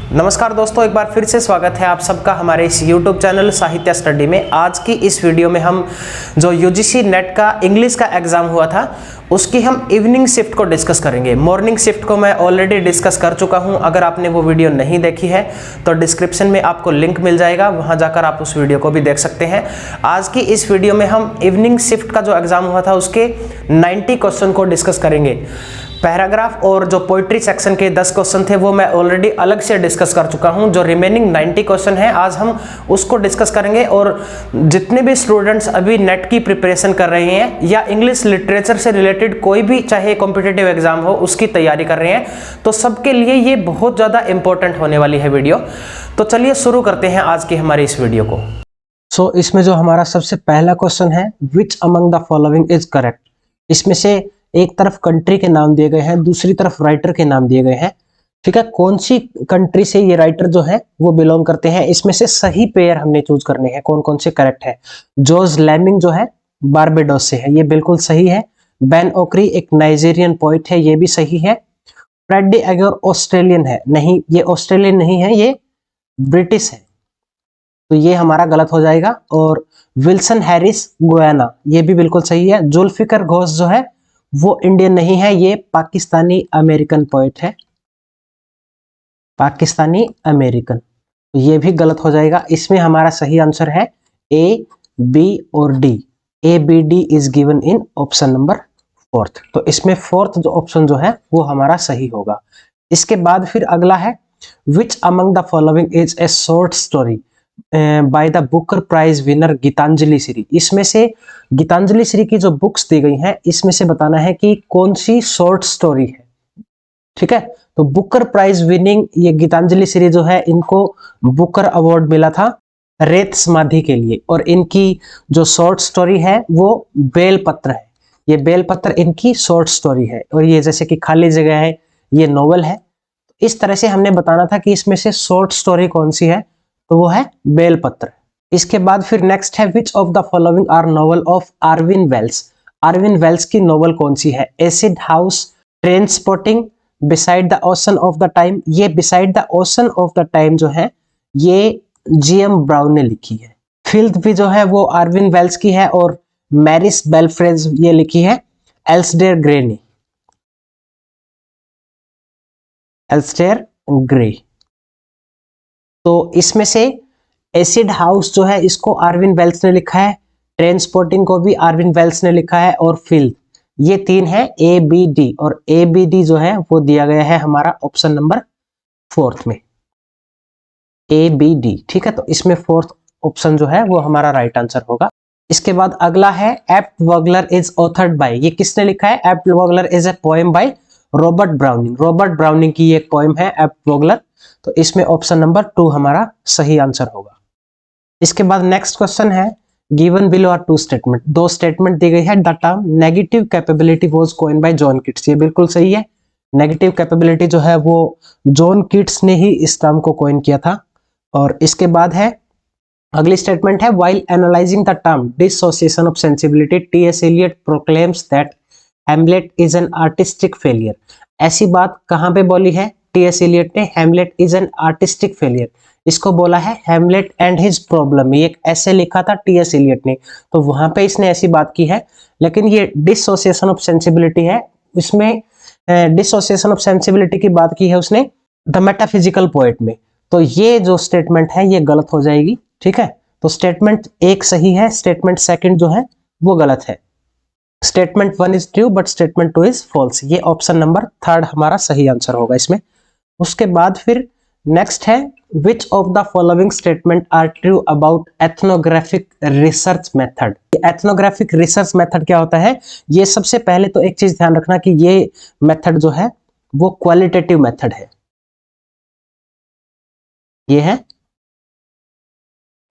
नमस्कार दोस्तों, एक बार फिर से स्वागत है आप सबका हमारे इस YouTube चैनल साहित्य स्टडी में। आज की इस वीडियो में हम जो UGC नेट का इंग्लिश का एग्जाम हुआ था उसकी हम इवनिंग शिफ्ट को डिस्कस करेंगे। मॉर्निंग शिफ्ट को मैं ऑलरेडी डिस्कस कर चुका हूं। अगर आपने वो वीडियो नहीं देखी है तो डिस्क्रिप्शन में आपको लिंक मिल जाएगा, वहां जाकर आप उस वीडियो को भी देख सकते हैं। आज की इस वीडियो में हम इवनिंग शिफ्ट का जो एग्जाम हुआ था उसके 90 क्वेश्चन को डिस्कस करेंगे। पैराग्राफ और जो पोइट्री सेक्शन के 10 क्वेश्चन थे वो मैं ऑलरेडी अलग से डिस्कस कर चुका हूं। जो रिमेनिंग 90 क्वेश्चन है आज हम उसको डिस्कस करेंगे। और जितने भी स्टूडेंट्स अभी नेट की प्रिपरेशन कर रहे हैं या इंग्लिश लिटरेचर से रिलेटेड कोई भी चाहे कॉम्पिटिटिव एग्जाम हो उसकी तैयारी कर रहे हैं तो सबके लिए ये बहुत ज़्यादा इंपॉर्टेंट होने वाली है वीडियो। तो चलिए शुरू करते हैं आज की हमारी इस वीडियो को। इसमें जो हमारा सबसे पहला क्वेश्चन है, which among the following is correct. इसमें से एक तरफ कंट्री के नाम दिए गए हैं, दूसरी तरफ राइटर के नाम दिए गए हैं। ठीक है, कौन सी कंट्री से ये राइटर जो है वो बिलोंग करते हैं, इसमें से सही पेयर हमने चूज करने हैं, कौन कौन से करेक्ट है। जॉर्ज लेमिंग जो है बारबेडोस से है, ये बिल्कुल सही है। बेन ओक्री एक नाइजीरियन पोइट है, ये भी सही है। फ्रेडी एगर ऑस्ट्रेलियन है, नहीं ये ऑस्ट्रेलियन नहीं है, ये ब्रिटिश है, तो ये हमारा गलत हो जाएगा। और विल्सन हैरिस गुयाना, ये भी बिल्कुल सही है। जुल्फिकर घोष जो है वो इंडियन नहीं है, ये पाकिस्तानी अमेरिकन पोएट है, पाकिस्तानी अमेरिकन, तो ये भी गलत हो जाएगा। इसमें हमारा सही आंसर है ए, बी और D. A B D is given in option number 4। तो इसमें 4th जो ऑप्शन जो है वो हमारा सही होगा। इसके बाद फिर अगला है, which among the following is a short story by the Booker Prize winner Geetanjali Shree. इसमें से गीतांजलि श्री की जो बुक्स दी गई हैं इसमें से बताना है कि कौन सी शॉर्ट स्टोरी है। ठीक है, तो बुकर प्राइज विनिंग ये गीतांजलि श्री जो है इनको बुकर अवार्ड मिला था रेत समाधि के लिए, और इनकी जो शॉर्ट स्टोरी है वो बेलपत्र है। ये बेलपत्र इनकी शॉर्ट स्टोरी है, और ये जैसे कि खाली जगह है ये नॉवल है। इस तरह से हमने बताना था कि इसमें से शॉर्ट स्टोरी कौन सी है, तो वो है बेलपत्र। इसके बाद फिर नेक्स्ट है, which of the following are novel of Irvine Welsh. Irvine Welsh की नॉवल कौन सी है। Acid house, trainspotting, beside the ocean of the time. ये beside the ocean of the time जो है ये जीएम ब्राउन ने लिखी है। फिल्थ भी जो है वो आर्विन वेल्स की है, और मैरिस बेलफ्रेज ये लिखी है एल्सडेयर ग्रे ने, एल्सडेयर ग्रे। तो इसमें से एसिड हाउस जो है इसको आर्विन वेल्स ने लिखा है, ट्रेनस्पोर्टिंग को भी आर्विन वेल्स ने लिखा है, और फिल्थ, ये 3 है ए बी डी, और ए बी डी जो है वो दिया गया है हमारा ऑप्शन नंबर 4 में, ए बी डी। ठीक है, तो इसमें 4th ऑप्शन जो है वो हमारा राइट आंसर होगा। इसके बाद अगला है, Abt Vogler is authored by. ये किसने लिखा है। Abt Vogler is a poem by Robert Browning. Robert Browning की एक पोएम है एप्ट वगलर, तो इसमें ऑप्शन नंबर 2 हमारा सही आंसर होगा। इसके बाद नेक्स्ट क्वेश्चन है, given below are 2 statement. 2 statement दी गई है। The term negative capability was coined by John Keats. ये बिल्कुल सही है। नेगेटिव कैपेबिलिटी जो है वो जॉन कीट्स ने ही इस टर्म को कॉइन किया था। और इसके बाद है अगली स्टेटमेंट है, while analysing the term dissociation of sensibility T S. Eliot proclaims that Hamlet is an artistic failure. ऐसी बात कहां पे बोली है टी.एस. एलियट ने। Hamlet is an artistic failure, इसको बोला है हैमलेट एंड हिज प्रॉब्लम। ये एक ऐसे लिखा था टी.एस. एलियट ने, तो वहां पे इसने ऐसी बात की है। लेकिन ये डिसोसिएशन ऑफ सेंसिबिलिटी है, इसमें डिसोसिएशन ऑफ सेंसिबिलिटी की बात की है उसने द मेटाफिजिकल पोएट में। तो ये जो स्टेटमेंट है ये गलत हो जाएगी। ठीक है, तो स्टेटमेंट 1 सही है, स्टेटमेंट 2 जो है वो गलत है। Statement 1 is true but statement 2 is false. ये ऑप्शन नंबर 3 हमारा सही आंसर होगा इसमें। उसके बाद फिर नेक्स्ट है, which of the following statement are true about ethnographic research method। ethnographic research method क्या होता है। ये सबसे पहले तो एक चीज ध्यान रखना कि ये मेथड जो है वो क्वालिटेटिव मेथड है। ये है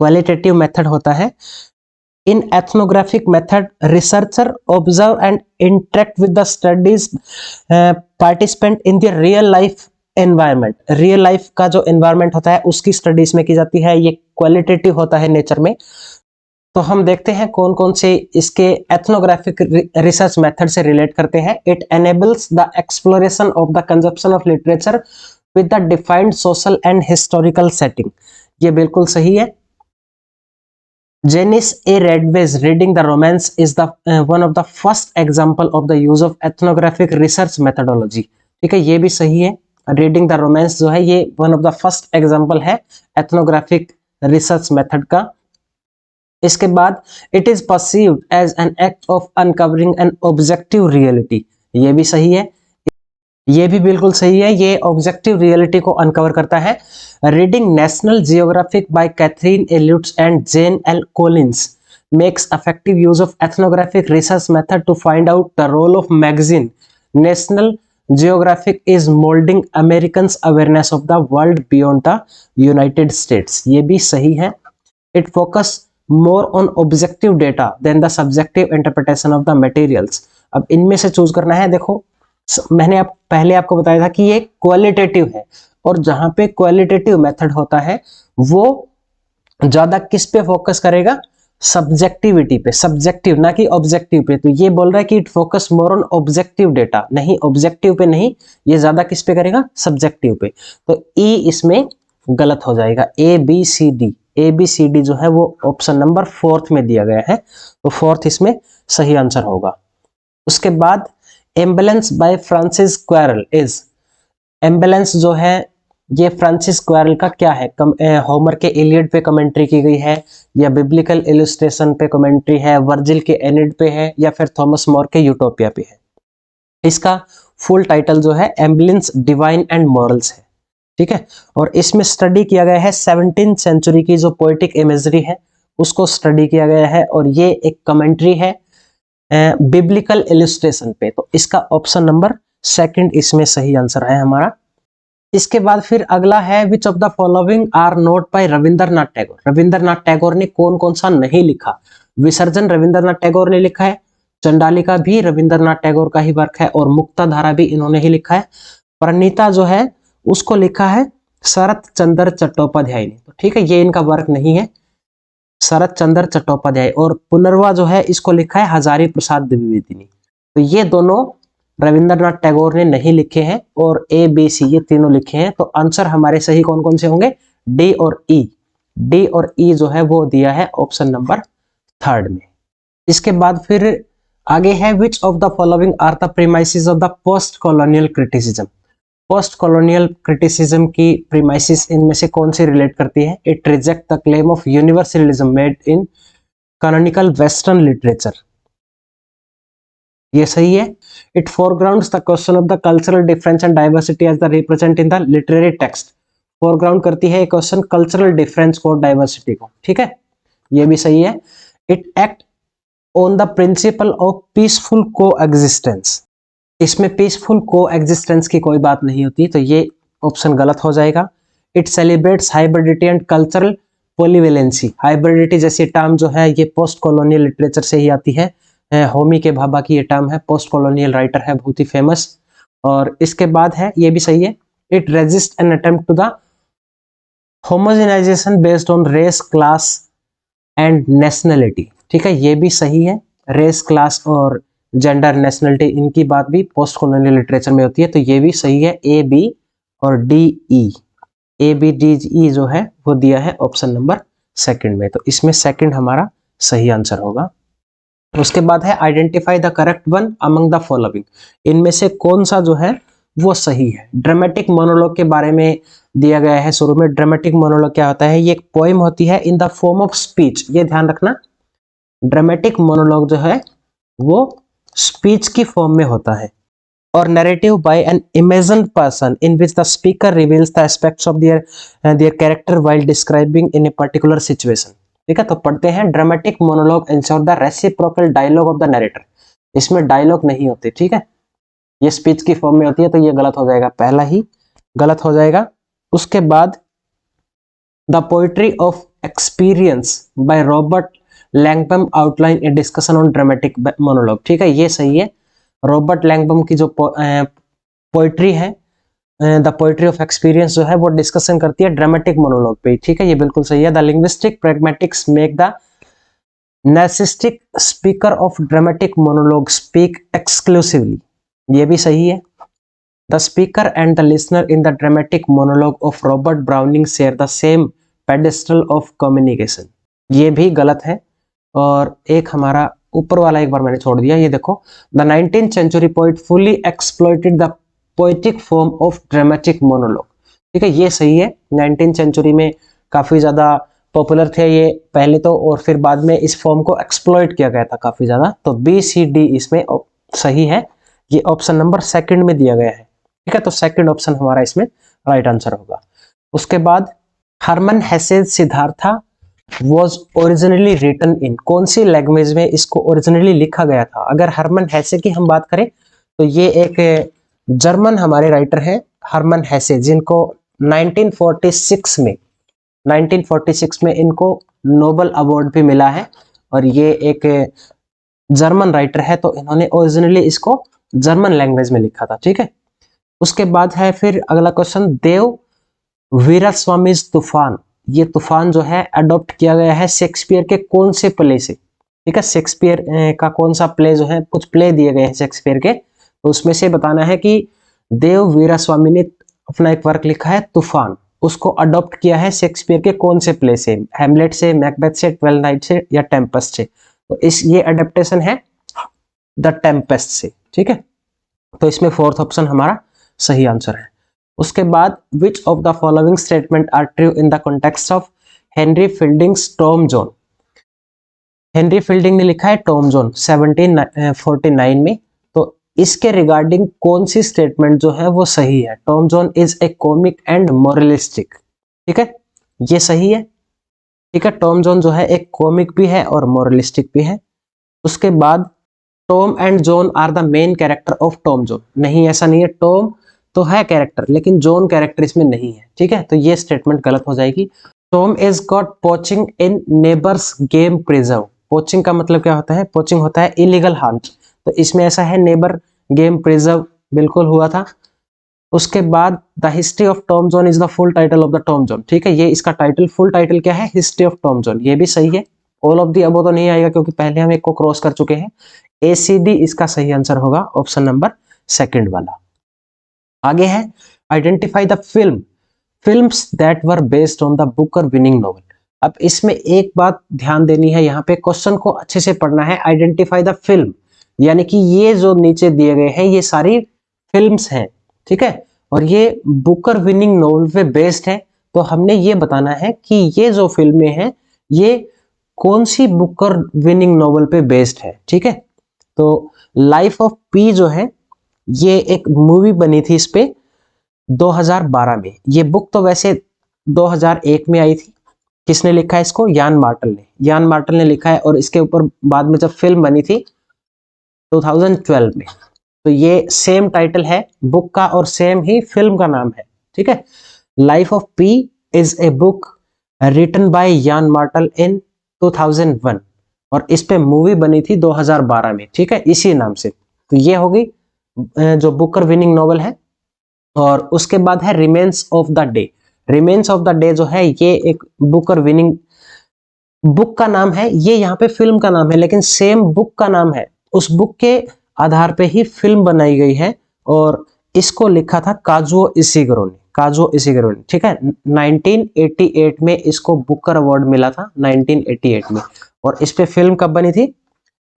क्वालिटेटिव मेथड होता है। इन ethnographic method researcher observe and interact with the studies participant in the real life environment. Real life का जो एनवायरमेंट होता है उसकी स्टडीज में की जाती है। ये क्वालिटेटिव होता है नेचर में। तो हम देखते हैं कौन कौन से इसके एथनोग्राफिक रिसर्च मेथड से रिलेट करते हैं। It enables the exploration of the consumption of literature with the defined social and historical setting, ये बिल्कुल सही है। Janice A Radway reading the romance is the one of the first example of the use of ethnographic research methodology, ठीक है, ये भी सही है। रीडिंग द रोमांस जो है ये one of the first example है एथनोग्राफिक रिसर्च मेथड का। इसके बाद it is perceived as an act of uncovering an objective reality, ये भी सही है, ये भी बिल्कुल सही है, ये ऑब्जेक्टिव रियलिटी को अनकवर करता है। Reading National Geographic by Catherine A Lutz and Jane L Collins makes effective use of ethnographic research method to find out the role of magazine National Geographic is molding Americans awareness of the world beyond the United States, ये भी सही है। It focus more on objective data than the subjective interpretation of the materials। अब इनमें से choose करना है। देखो मैंने पहले आपको बताया था कि ये क्वालिटेटिव है, और जहां पे क्वालिटेटिव मेथड होता है वो ज्यादा किस पे फोकस करेगा, सब्जेक्टिविटी पे, सब्जेक्टिव ना कि ऑब्जेक्टिव पे। तो ये बोल रहा है कि it focus more on objective data, नहीं ऑब्जेक्टिव पे नहीं, ये ज्यादा किस पे करेगा, सब्जेक्टिव पे। तो ई इसमें गलत हो जाएगा। ए बी सी डी जो है वो ऑप्शन नंबर 4 में दिया गया है, तो 4 इसमें सही आंसर होगा। उसके बाद ambulance bye Francis quarrel is, ambulance जो है ये फ्रांसिस क्वेरल का क्या है, होमर के इलियड पे कमेंट्री की गई है, या बिब्लिकल इलस्ट्रेशन पे कमेंट्री है, वर्जिल के एनिड पे है, या फिर थॉमस मोर के यूटोपिया पे है। इसका फुल टाइटल जो है एम्बुलेंस डिवाइन एंड मॉरल्स है, ठीक है। और इसमें स्टडी किया गया है 17th सेंचुरी की जो पोएटिक इमेजरी है उसको स्टडी किया गया है, और ये एक कमेंट्री है बिब्लिकल इलस्ट्रेशन पे। तो इसका ऑप्शन नंबर 2 इसमें सही आंसर है हमारा। इसके बाद फिर अगला है which of the following are not by Rabindranath Tagore. Rabindranath Tagore ने कौन कौन सा नहीं लिखा। विसर्जन रविंद्रनाथ टैगोर ने लिखा है, चंडालिका भी रविंद्रनाथ टैगोर का ही वर्क है, और मुक्ताधारा भी इन्होंने ही लिखा है। प्रणीता जो है उसको लिखा है शरत चंद्र चट्टोपाध्याय ने, तो ठीक है ये इनका वर्क नहीं है, शरत चंद्र चट्टोपाध्याय। और पुनर्वा जो है इसको लिखा है हजारी प्रसाद द्विवेदी ने। तो ये दोनों रविंद्रनाथ टैगोर ने नहीं लिखे हैं, और ए बी सी ये तीनों लिखे हैं। तो आंसर हमारे सही कौन कौन से होंगे, डी और ई। डी और ई जो है वो दिया है ऑप्शन नंबर 3 में। इसके बाद फिर आगे है which of the following are the premises of the post colonial criticism. Post colonial criticism की प्रीमाइसिस इनमें से कौन सी रिलेट करती है। It rejects the claim of universalism made in canonical western literature, ये सही है। It foregrounds the question of the cultural difference and diversity as the represent in the literary text. Foreground करती है क्वेश्चन कल्चरल डिफरेंस को, diversity को, ठीक है ये भी सही है। It act on the principle of peaceful को एग्जिस्टेंस, इसमें पीसफुल को एग्जिस्टेंस की कोई बात नहीं होती, तो ये ऑप्शन गलत हो जाएगा। It celebrates hybridity and cultural polyvalency. Hybridity जैसी टर्म जो है ये पोस्ट कॉलोनियल लिटरेचर से ही आती है, होमी के भाभा की ये टर्म है, पोस्ट कॉलोनियल राइटर है बहुत ही फेमस। और इसके बाद है ये भी सही है, it resist an attempt to the homogenisation based on race class and nationality, ठीक है ये भी सही है। रेस क्लास और जेंडर नेशनलिटी इनकी बात भी पोस्ट कॉलोनियल लिटरेचर में होती है, तो ये भी सही है। ए बी और D E, A B D E जो है वो दिया है ऑप्शन नंबर 2 में, तो इसमें 2 हमारा सही आंसर होगा। उसके बाद है identify the correct one among the following, इनमें से कौन सा जो है वो सही है। ड्रामेटिक मोनोलॉग के बारे में दिया गया है शुरू में। ड्रामेटिक मोनोलॉग क्या होता है, ये एक पोएम होती है in the form of speech, ये ध्यान रखना। ड्रामेटिक मोनोलॉग जो है वो स्पीच की फॉर्म में होता है। और narrative by an imagined person in which the speaker reveals the aspects of their character while describing in a particular situation, ठीक है। तो पढ़ते हैं dramatic monologue ensure the reciprocal dialogue of the narrator, इसमें डायलॉग नहीं होते, ठीक है ये स्पीच की फॉर्म में होती है, तो ये गलत हो जाएगा, पहला ही गलत हो जाएगा। उसके बाद the poetry of experience by Robert Langbaum outline a discussion on dramatic monologue, ठीक है ये सही है। रॉबर्ट लैंगबम की जो पोइट्री है द पोइट्री ऑफ एक्सपीरियंस जो है वो डिस्कशन करती है ड्रामेटिक मोनोलॉग पे, ठीक है ये बिल्कुल सही है। The linguistic pragmatics make the narcissistic speaker of dramatic monologue speak exclusively, ये भी सही है। The speaker and the listener in the dramatic monologue of Robert browning share the same pedestal of communication. ये भी गलत है। और एक हमारा ऊपर वाला एक बार मैंने छोड़ दिया, ये देखो, the 19th century poet fully exploited the poetic form of dramatic monologue. ठीक है, ये सही है। 19th सेंचुरी में काफी ज्यादा पॉपुलर थे ये पहले तो, और फिर बाद में इस फॉर्म को एक्सप्लॉइट किया गया था काफी ज्यादा। तो बी सी डी इसमें सही है। ये ऑप्शन नंबर सेकंड में दिया गया है। ठीक है, तो सेकंड ऑप्शन हमारा इसमें राइट आंसर होगा। उसके बाद Hermann Hesse's Siddhartha was originally written in, कौन सी लैंग्वेज में इसको ओरिजिनली लिखा गया था? अगर हरमन हेसे की हम बात करें तो ये एक जर्मन हमारे राइटर हैं, हरमन हेसे, जिनको 1946 में इनको नोबेल अवार्ड भी मिला है। और ये एक जर्मन राइटर है, तो इन्होंने ओरिजिनली इसको जर्मन लैंग्वेज में लिखा था। ठीक है, उसके बाद है फिर अगला क्वेश्चन, देव वीरास्वामी तूफान, ये तूफान जो है अडॉप्ट किया गया है शेक्सपियर के कौन से प्ले से? ठीक है, शेक्सपियर का कौन सा प्ले जो है, कुछ प्ले दिए गए हैं शेक्सपियर के, तो उसमें से बताना है कि देव वीरास्वामी ने अपना एक वर्क लिखा है तूफान, उसको अडॉप्ट किया है शेक्सपियर के कौन से प्ले से? हैमलेट से, मैकबेथ से, ट्वेल्थ नाइट से, या टेम्पेस्ट से? तो ये अडेप्टेशन है द टेम्पेस्ट से। ठीक है, तो इसमें फोर्थ ऑप्शन हमारा सही आंसर है। उसके बाद which of the following statement are true in the context of Henry Fielding's Tom Jones. Henry Fielding ने लिखा है टॉम जोन 1749 में, तो इसके रिगार्डिंग कौन सी स्टेटमेंट जो है वो सही है? Tom Jones is a comic and moralistic. ठीक है, ये सही है। ठीक है, टॉम जोन जो है एक कॉमिक भी है और मोरलिस्टिक भी है। उसके बाद Tom and John are the main character of Tom Jones, नहीं ऐसा नहीं है, टॉम तो है कैरेक्टर लेकिन जॉन कैरेक्टर इसमें नहीं है। ठीक है, तो ये स्टेटमेंट गलत हो जाएगी। Tom is got poaching in neighbours game preserve. Poaching का मतलब क्या होता है? पोचिंग होता है इलीगल हंट, तो इसमें ऐसा है नेबर गेम प्रिजर्व बिल्कुल हुआ था। उसके बाद the history of Tom John is the full title of the Tom John. ठीक है, ये इसका टाइटल, फुल टाइटल क्या है? हिस्ट्री ऑफ टॉम जॉन, ये भी सही है। ऑल ऑफ दी अबव तो नहीं आएगा क्योंकि पहले हम एक को क्रॉस कर चुके हैं। ACD इसका सही आंसर होगा, ऑप्शन नंबर सेकंड वाला। आगे है identify the films that were based on the Booker winning novel. अब इसमें एक बात ध्यान देनी है, यहाँ पे क्वेश्चन को अच्छे से पढ़ना है। आइडेंटिफाई द फिल्म, यानी कि ये जो नीचे दिए गए हैं ये सारी फिल्म्स हैं। ठीक है, और ये बुकर विनिंग नॉवेल पे बेस्ड है, तो हमने ये बताना है कि ये जो फिल्में हैं ये कौन सी बुकर विनिंग नॉवेल पे बेस्ड है। ठीक है, तो लाइफ ऑफ पी जो है ये एक मूवी बनी थी इस पे 2012 में। ये बुक तो वैसे 2001 में आई थी। किसने लिखा है इसको? यान मार्टल ने लिखा है, और इसके ऊपर बाद में जब फिल्म बनी थी 2012 में, तो ये सेम टाइटल है बुक का और सेम ही फिल्म का नाम है। ठीक है, life of Pi is a book written by Yann Martel in 2001, और इस पे मूवी बनी थी 2012 में। ठीक है, इसी नाम से। तो ये होगी जो बुकर विनिंग नॉवेल है। और उसके बाद है remains of the day. Remains of the day जो है ये एक बुकर विनिंग बुक का नाम है, ये यहाँ पे फिल्म का नाम है, लेकिन सेम बुक का नाम है। उस बुक के आधार पे ही फिल्म बनाई गई है, और इसको लिखा था काजुओ इशिगुरो ने। ठीक है, 1988 में इसको बुकर अवार्ड मिला था, 1988 में। और इस पे फिल्म कब बनी थी?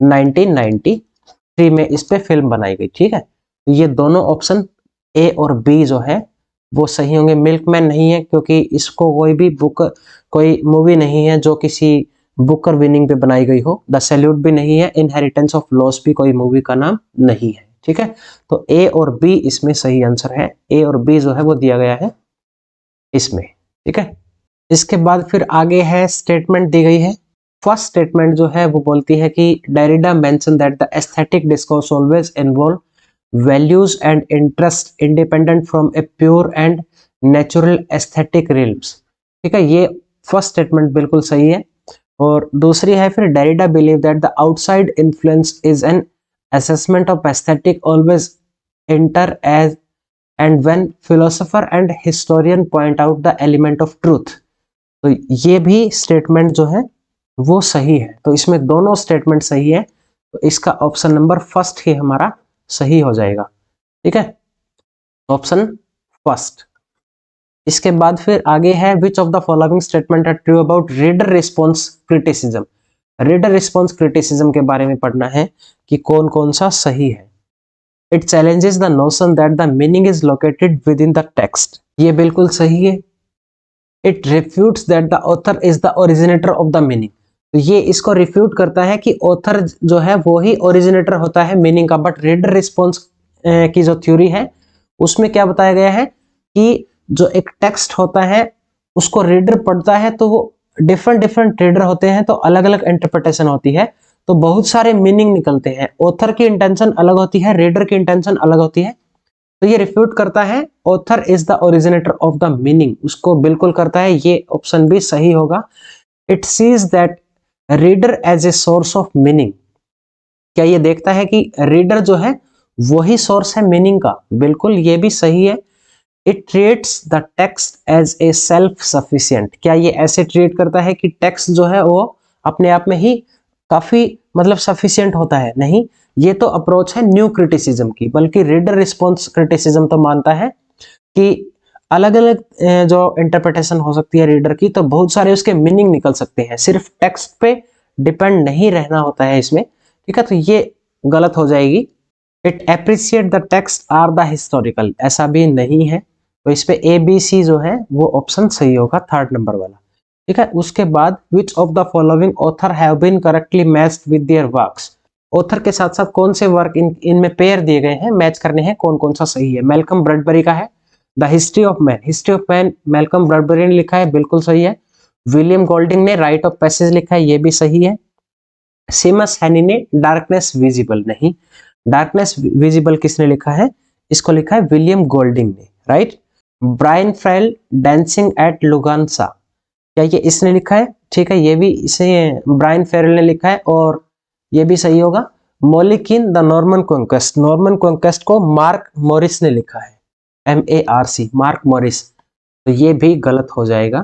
1993 में इस पे फिल्म बनाई गई। ठीक है, ये दोनों ऑप्शन ए और बी जो है वो सही होंगे। मिल्कमैन नहीं है क्योंकि इसको कोई मूवी नहीं है जो किसी बुकर विनिंग पे बनाई गई हो। द सैल्यूट भी नहीं है। इनहेरिटेंस ऑफ लॉस भी कोई मूवी का नाम नहीं है। ठीक है, तो ए और बी इसमें सही आंसर है। ए और बी जो है वो दिया गया है इसमें। ठीक है, इसके बाद फिर आगे है स्टेटमेंट दी गई है। फर्स्ट स्टेटमेंट जो है वो बोलती है कि Derrida mention that the aesthetic discourse always involve values and interest independent from a pure and natural aesthetic realms। ठीक है, ये फर्स्ट स्टेटमेंट बिल्कुल सही है। और दूसरी है फिर Derrida believe that the outside influence is an assessment of aesthetic always inter as and when philosopher and historian point out the element of truth. तो ये भी स्टेटमेंट जो है वो सही है। तो इसमें दोनों स्टेटमेंट सही है, तो इसका ऑप्शन नंबर फर्स्ट ही हमारा सही हो जाएगा। ठीक है, ऑप्शन फर्स्ट। इसके बाद फिर आगे है which of the following statement are true about reader response criticism. Reader response criticism के बारे में पढ़ना है कि कौन कौन सा सही है। It challenges the notion that the meaning is located within the text, ये बिल्कुल सही है। It refutes that the author is the originator of the meaning, तो ये इसको रिफ्यूट करता है कि ऑथर जो है वो ही ओरिजिनेटर होता है मीनिंग का। बट रीडर रिस्पॉन्स की जो थ्योरी है उसमें क्या बताया गया है कि जो एक टेक्स्ट होता है उसको रीडर पढ़ता है तो वो डिफरेंट डिफरेंट रीडर होते हैं, तो अलग अलग इंटरप्रिटेशन होती है, तो बहुत सारे मीनिंग निकलते हैं। ऑथर की इंटेंशन अलग होती है, रीडर की इंटेंशन अलग होती है, तो ये रिफ्यूट करता है author is the originator of the meaning, उसको बिल्कुल करता है, ये ऑप्शन भी सही होगा। It sees that reader as a source of meaning, क्या ये देखता है कि रीडर जो है वही सोर्स है मीनिंग का, बिल्कुल ये भी सही है। It treats the text as a self sufficient, क्या ये ऐसे ट्रीट करता है कि टेक्स्ट जो है वो अपने आप में ही काफी मतलब सफिशिएंट होता है, नहीं, ये तो अप्रोच है न्यू क्रिटिसिज्म की। बल्कि रीडर रिस्पॉन्स क्रिटिसिज्म तो मानता है कि अलग अलग जो इंटरप्रिटेशन हो सकती है रीडर की, तो बहुत सारे उसके मीनिंग निकल सकते हैं, सिर्फ टेक्स्ट पे डिपेंड नहीं रहना होता है इसमें, ठीक है, तो ये गलत हो जाएगी। It appreciate the text or the historical, ऐसा भी नहीं है, तो इस पे ABC जो है वो ऑप्शन सही होगा, थर्ड नंबर वाला, ठीक है। उसके बाद which of the following author have been correctly matched with their works, author के साथ साथ कौन से वर्क इनमें पेयर दिए गए हैं, मैच करने हैं, कौन कौन सा सही है। मैल्कम ब्रैडबरी का है the history of man, history of man Malcolm Bradbury ने लिखा है, बिल्कुल सही है। विलियम गोल्डिंग ने राइट ऑफ पैसेज लिखा है, ये भी सही है। सेमस हैनी ने डार्कनेस विजिबल, नहीं, डार्कनेस विजिबल किसने लिखा है, इसको लिखा है विलियम गोल्डिंग ने, राइट। ब्रायन फ्राइल डांसिंग एट लुगानसा, क्या ये इसने लिखा है, ठीक है, ये भी इसे ब्रायन फेरल ने लिखा है और ये भी सही होगा। मोलिकिन the Norman Conquest, Norman Conquest को मार्क मॉरिस ने लिखा है, MARC, मार्क मॉरिस, तो ये भी गलत हो जाएगा।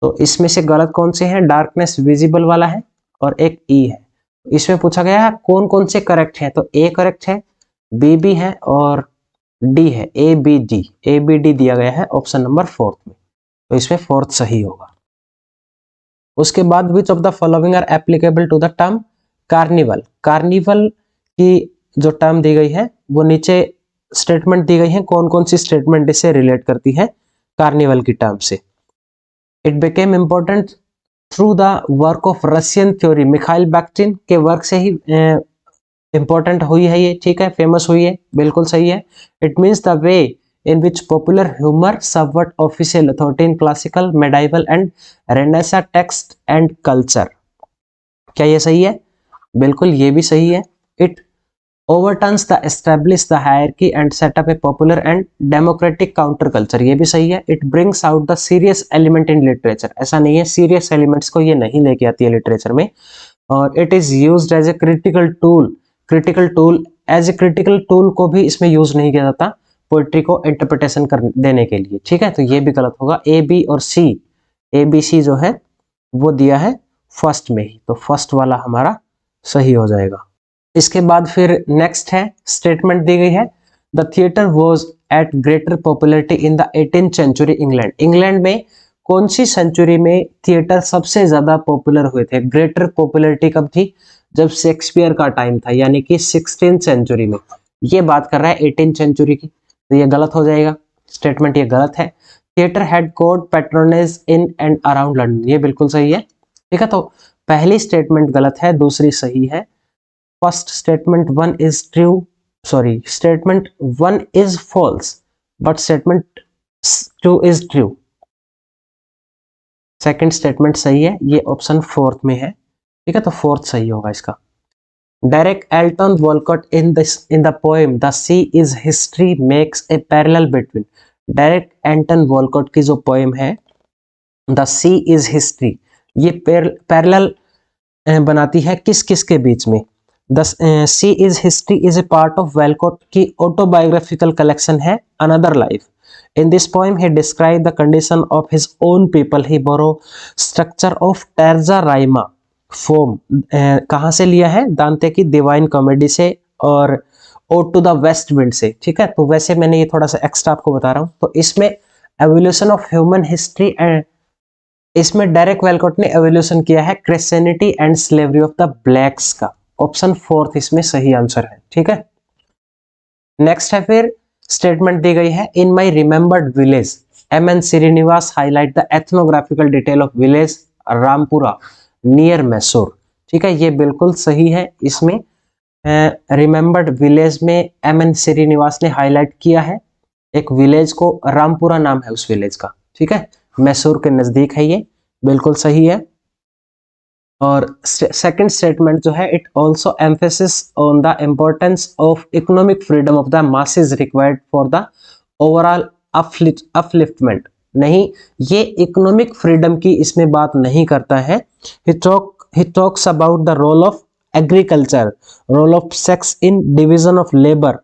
तो इसमें से गलत कौन से हैं, डार्कनेस विजिबल वाला है और एक E है। इसमें पूछा गया है कौन कौन से करेक्ट है, तो A करेक्ट है, B भी है और D है, ABD दिया गया है ऑप्शन नंबर 4 में, तो इसमें 4th सही होगा। उसके बाद which of the following are applicable to the term carnival, carnival की जो टर्म दी गई है वो नीचे स्टेटमेंट दी गई है, कौन कौन सी स्टेटमेंट इससे रिलेट करती है कार्निवल की टर्म से। It became important through the work of Russian theory, Mikhail Bakhtin के वर्क से ही इंपॉर्टेंट हुई है ये, ठीक है, फेमस हुई है, बिल्कुल सही है। It means the way in which popular humor subvert official authority in classical, medieval and Renaissance text and culture, क्या ये सही है, बिल्कुल ये भी सही है। It overturns the established the hierarchy and set up a popular and democratic counter culture, ये भी सही है। It brings out the serious element in literature, ऐसा नहीं है, serious elements को ये नहीं लेके आती है लिटरेचर में। और it is used as a critical tool, critical tool as a critical tool को भी इसमें यूज नहीं किया जाता पोइट्री को इंटरप्रिटेशन कर देने के लिए, ठीक है, तो ये भी गलत होगा। B और ABC जो है वो दिया है फर्स्ट में ही, तो फर्स्ट वाला हमारा सही हो जाएगा। इसके बाद फिर नेक्स्ट है स्टेटमेंट दी गई है the theatre was at greater popularity in the 18th century England, England में कौन सी सेंचुरी में थिएटर सबसे ज्यादा पॉपुलर हुए थे। ग्रेटर पॉपुलैरिटी कब थी, जब शेक्सपियर का टाइम था, यानी कि 16th सेंचुरी में, ये बात कर रहा है 18th सेंचुरी की, तो ये गलत हो जाएगा, स्टेटमेंट ये गलत है। Theatre had got patronage in and around London, ये बिल्कुल सही है, ठीक है, तो पहली स्टेटमेंट गलत है, दूसरी सही है। First statement 1 is true, sorry statement 1 is false but statement 2 is true, second statement सही है, ये ऑप्शन 4th में है, ठीक है, तो 4th सही होगा इसका। Derek Elton Walcott in the poem The Sea is History makes a parallel between, Derek Anton Walcott की जो पोएम है The Sea is History, ये पैरेलल बनाती है किस किस के बीच में। The Sea is History is a part of Walcott की autobiographical collection है Another Life. In this poem he described the condition of his own people. He borrow structure of terza rima form कहाँ से लिया है, दांते की divine comedy से, और और टू द वेस्ट विंड से, ठीक है। तो वैसे मैंने ये थोड़ा सा एक्स्ट्रा आपको बता रहा हूं। तो इसमें evolution of human history and इसमें डायरेक्ट वेलकॉट ने एवोल्यूशन किया है Christianity and slavery of the blacks का। ऑप्शन 4 इसमें सही आंसर है, ठीक है। नेक्स्ट है फिर स्टेटमेंट दी गई है, in my remembered village M N. Srinivas highlight the ethnographical detail of village Rampura near Mysore, ठीक है। ये बिल्कुल सही है। इसमें रिमेंबर्ड विलेज में एम.एन. श्रीनिवास ने हाईलाइट किया है एक विलेज को, रामपुरा नाम है उस विलेज का, ठीक है। मैसूर के नजदीक है, ये बिल्कुल सही है। और सेकंड स्टेटमेंट जो है, it also emphasis on the importance of economic freedom of the masses required for the overall upliftment. नहीं, ये इकोनॉमिक फ्रीडम की इसमें बात नहीं करता है। He talks about the role of agriculture, role of sex in division of labour,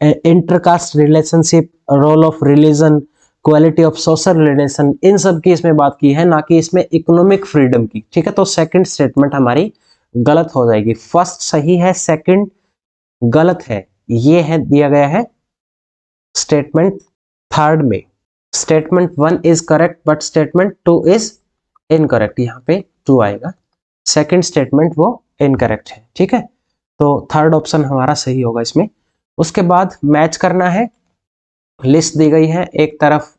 intercaste relationship, role of religion, quality of social relation, इन सब की इसमें बात की है, ना कि इसमें इकोनॉमिक फ्रीडम की, ठीक है। तो सेकंड स्टेटमेंट हमारी गलत हो जाएगी। फर्स्ट सही है, सेकंड गलत है। ये है दिया गया है स्टेटमेंट थर्ड में। Statement 1 is correct but statement 2 is incorrect. यहाँ पे 2 आएगा, सेकंड स्टेटमेंट वो इनकरेक्ट है, ठीक है। तो थर्ड ऑप्शन हमारा सही होगा इसमें। उसके बाद मैच करना है, लिस्ट दी गई है, एक तरफ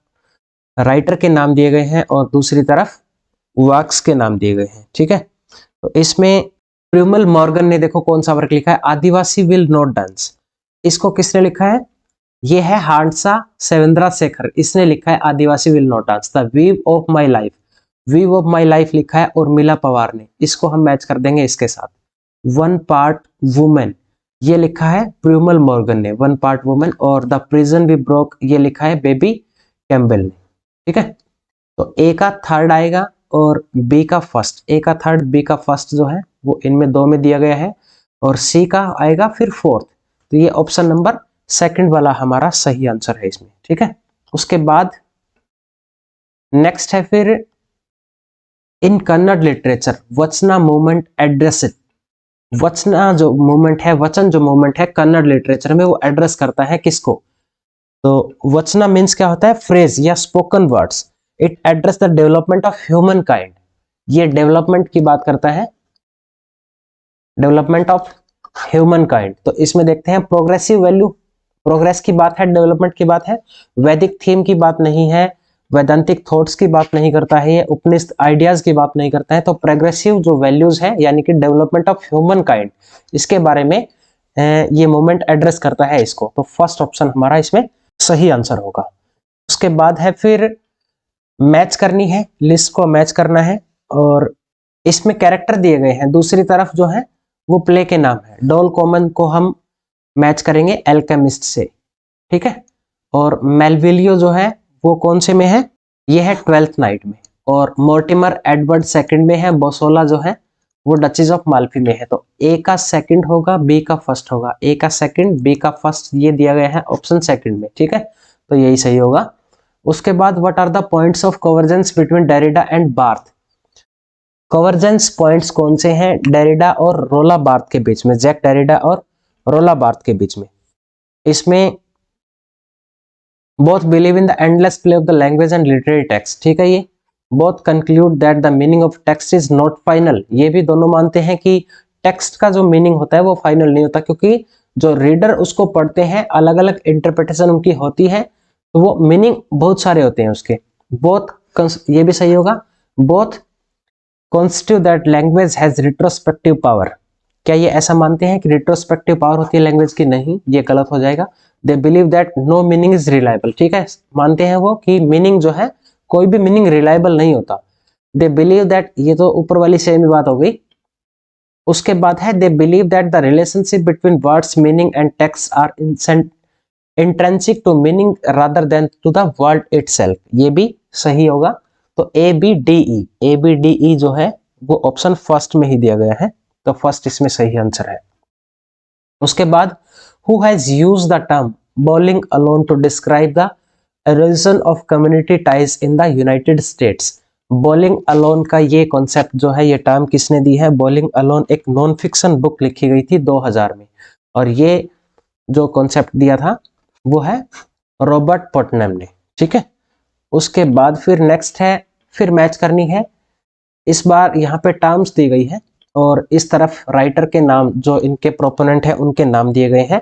राइटर के नाम दिए गए हैं और दूसरी तरफ वर्क्स के नाम दिए गए हैं, ठीक है। तो इसमें प्रूमल मॉर्गन ने देखो कौन सा वर्क लिखा है, आदिवासी विल नॉट डांस। इसको किसने लिखा है? ये है हांसा सेवेंद्रा शेखर, इसने लिखा है Adivasi will not dance. The weave of my life, weave of my life लिखा है उर्मिला पवार ने, इसको हम मैच कर देंगे इसके साथ। वन पार्ट वुमेन ये लिखा है प्रूमल मॉर्गन ने, वन पार्ट वुमेन। और द प्रिजन वी ब्रोक ये लिखा है बेबी कैम्बेल ने, ठीक है। तो ए का थर्ड आएगा और बी का फर्स्ट, ए का थर्ड बी का फर्स्ट जो है वो इनमें दो में दिया गया है, और सी का आएगा फिर फोर्थ। तो ये ऑप्शन नंबर सेकंड वाला हमारा सही आंसर है इसमें, ठीक है। उसके बाद नेक्स्ट है फिर इन कन्नड़ लिटरेचर वचना मूवमेंट एड्रेस इट। वचना जो मूवमेंट है, वचन जो मूवमेंट है कन्नड़ लिटरेचर में वो एड्रेस करता है किसको? तो वचना मीन्स क्या होता है? फ्रेज या spoken words. It address the development of human kind, ये डेवलपमेंट की बात करता है, डेवलपमेंट ऑफ ह्यूमन काइंड। तो इसमें देखते हैं प्रोग्रेसिव वैल्यू, प्रोग्रेस की बात है, डेवलपमेंट की बात है, वैदिक थीम की बात नहीं है, वैदांतिक थॉट्स की बात नहीं करता है, ये उपनिषद आइडियाज की बात नहीं करता है। तो प्रोग्रेसिव जो वैल्यूज है यानी कि डेवलपमेंट ऑफ ह्यूमन काइंड, इसके बारे में ये मूवमेंट एड्रेस करता है इसको। तो फर्स्ट ऑप्शन हमारा इसमें सही आंसर होगा। उसके बाद है फिर मैच करनी है, लिस्ट को मैच करना है, और इसमें कैरेक्टर दिए गए हैं, दूसरी तरफ जो है वो प्ले के नाम है। डॉल कॉमन को हम मैच करेंगे एल्केमिस्ट से, ठीक है। और मेलविलियो जो है वो कौन से में है? ये है 12th नाइट में। और मोर्टिमर एडवर्ड सेकंड में है, बोसोला जो है वो डचेस ऑफ माल्फी में है। तो ए का सेकंड होगा, बी का फर्स्ट होगा, ए का सेकंड बी का फर्स्ट, ये दिया गया है ऑप्शन सेकंड में, ठीक है। तो यही सही होगा। उसके बाद what are the points of convergence between Derrida and Barthes. Convergence points कौन से हैं डेरिडा और रोला बार्थ के बीच में, जैक डेरिडा और रोला बार्थ के बीच में? इसमें both believe in the endless play of the language and literary text, ठीक है। ये both conclude that the meaning of text is not final, ये भी दोनों मानते हैं कि टेक्स्ट का जो मीनिंग होता है वो फाइनल नहीं होता, क्योंकि जो रीडर उसको पढ़ते हैं अलग अलग इंटरप्रिटेशन उनकी होती है, तो वो मीनिंग बहुत सारे होते हैं उसके। बोथ, ये भी सही होगा, both constitute that language has retrospective power. क्या ये ऐसा मानते हैं कि रिट्रोस्पेक्टिव पावर होती है लैंग्वेज की? नहीं, ये गलत हो जाएगा। They believe that no meaning is reliable, ठीक है। मानते हैं वो कि मीनिंग जो है, कोई भी मीनिंग रिलायबल नहीं होता। दे बिलीव दैट, ये तो ऊपर वाली सेम ही बात हो गई। उसके बाद है they believe that the relationship between words meaning and text are intrinsic to meaning rather than to the word itself, ये भी सही होगा। तो A B D E, A B D E जो है वो ऑप्शन फर्स्ट में ही दिया गया है, तो फर्स्ट इसमें सही आंसर है। उसके बाद who has used the term bowling alone to describe the erosion of community ties in the United States। bowling alone का ये कॉन्सेप्ट जो है, ये टर्म किसने दी है? bowling alone एक नॉन फिक्शन बुक लिखी गई थी 2000 में, और ये जो कॉन्सेप्ट दिया था वो है रॉबर्ट पुटनम ने, ठीक है। उसके बाद फिर नेक्स्ट है, फिर मैच करनी है। इस बार यहाँ पे टर्म्स दी गई है और इस तरफ राइटर के नाम, जो इनके प्रोपोनेंट है उनके नाम दिए गए हैं।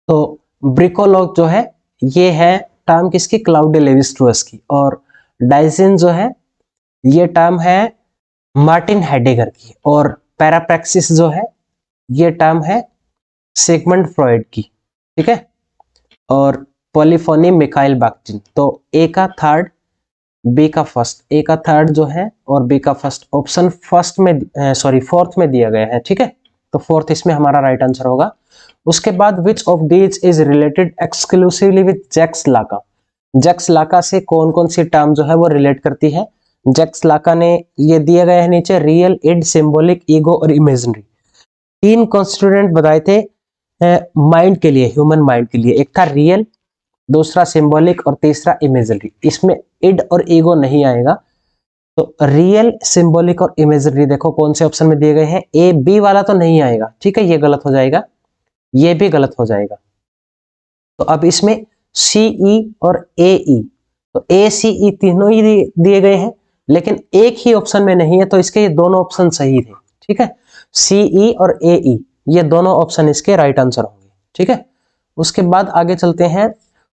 तो ब्रिकोलॉग जो है ये है टर्म किसकी, क्लाउडी लेवी-स्ट्रॉस की, और डाइसिन जो है ये टर्म है मार्टिन हेडेगर की, और पैराप्रैक्सिस जो है ये टर्म है सिगमंड फ्रॉइड की, ठीक है। और पॉलीफोनी मिखाइल बाख्टिन। तो ए का थर्ड, बी का फर्स्ट, ए का थर्ड जो है और बी का फर्स्ट ऑप्शन फर्स्ट में फोर्थ में दिया गया है, ठीक है। तो फोर्थ इसमें हमारा राइट आंसर होगा। उसके बाद which of these is related exclusively with Jacques Lacan. Jacques Lacan से कौन कौन सी टर्म जो है वो रिलेट करती है। जैक्स लाका ने ये दिया गया है नीचे, रियल, इड, सिंबॉलिक, ईगो और इमेजिनरी। तीन कॉन्स्टिट्यूएंट बताए थे माइंड के लिए, ह्यूमन माइंड के लिए। एक था रियल, दूसरा सिंबॉलिक और तीसरा इमेजिनरी। इसमें इड और ईगो नहीं आएगा। तो रियल, सिंबॉलिक और इमेजिनरी देखो कौन से ऑप्शन में दिए गए हैं। ए बी वाला तो नहीं आएगा, ठीक है, ये गलत हो जाएगा, ये भी गलत हो जाएगा। तो अब इसमें सी ई और ए ई, तो ए सी ई तीनों ही दिए गए हैं, लेकिन एक ही ऑप्शन में नहीं है, तो इसके ये दोनों ऑप्शन सही थे, ठीक है। सी ई और ए ई ये दोनों ऑप्शन इसके राइट आंसर होंगे, ठीक है। उसके बाद आगे चलते हैं।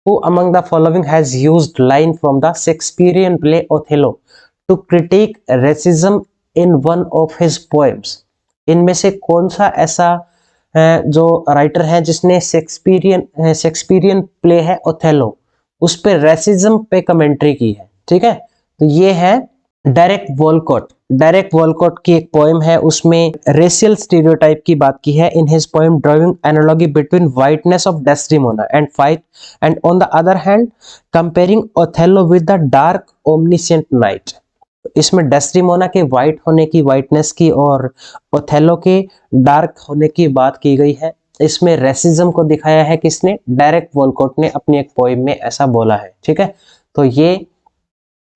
Who among the following has used line from the Shakespearean play Othello to critique racism in one of his poems? इनमें से कौन सा ऐसा जो राइटर है जिसने शेक्सपियरियन प्ले है ओथेलो उस पे रेसिज्म पे कमेंट्री की है, ठीक है। तो ये है डेरेक वॉलकॉट। डेरेक वॉलकॉट की एक पोएम है, उसमें रेशियल स्टीरियोटाइप की बात की है। इन his poem driving analogy between whiteness of Desdemona and fight and on the other hand comparing Othello with the dark omniscient night. इसमें डेस्टिमोना के व्हाइट होने की, व्हाइटनेस की, और ओथेलो के डार्क होने की बात की गई है। इसमें रेसिज्म को दिखाया है किसने, डेरेक वॉलकॉट ने अपनी एक पोएम में ऐसा बोला है, ठीक है। तो ये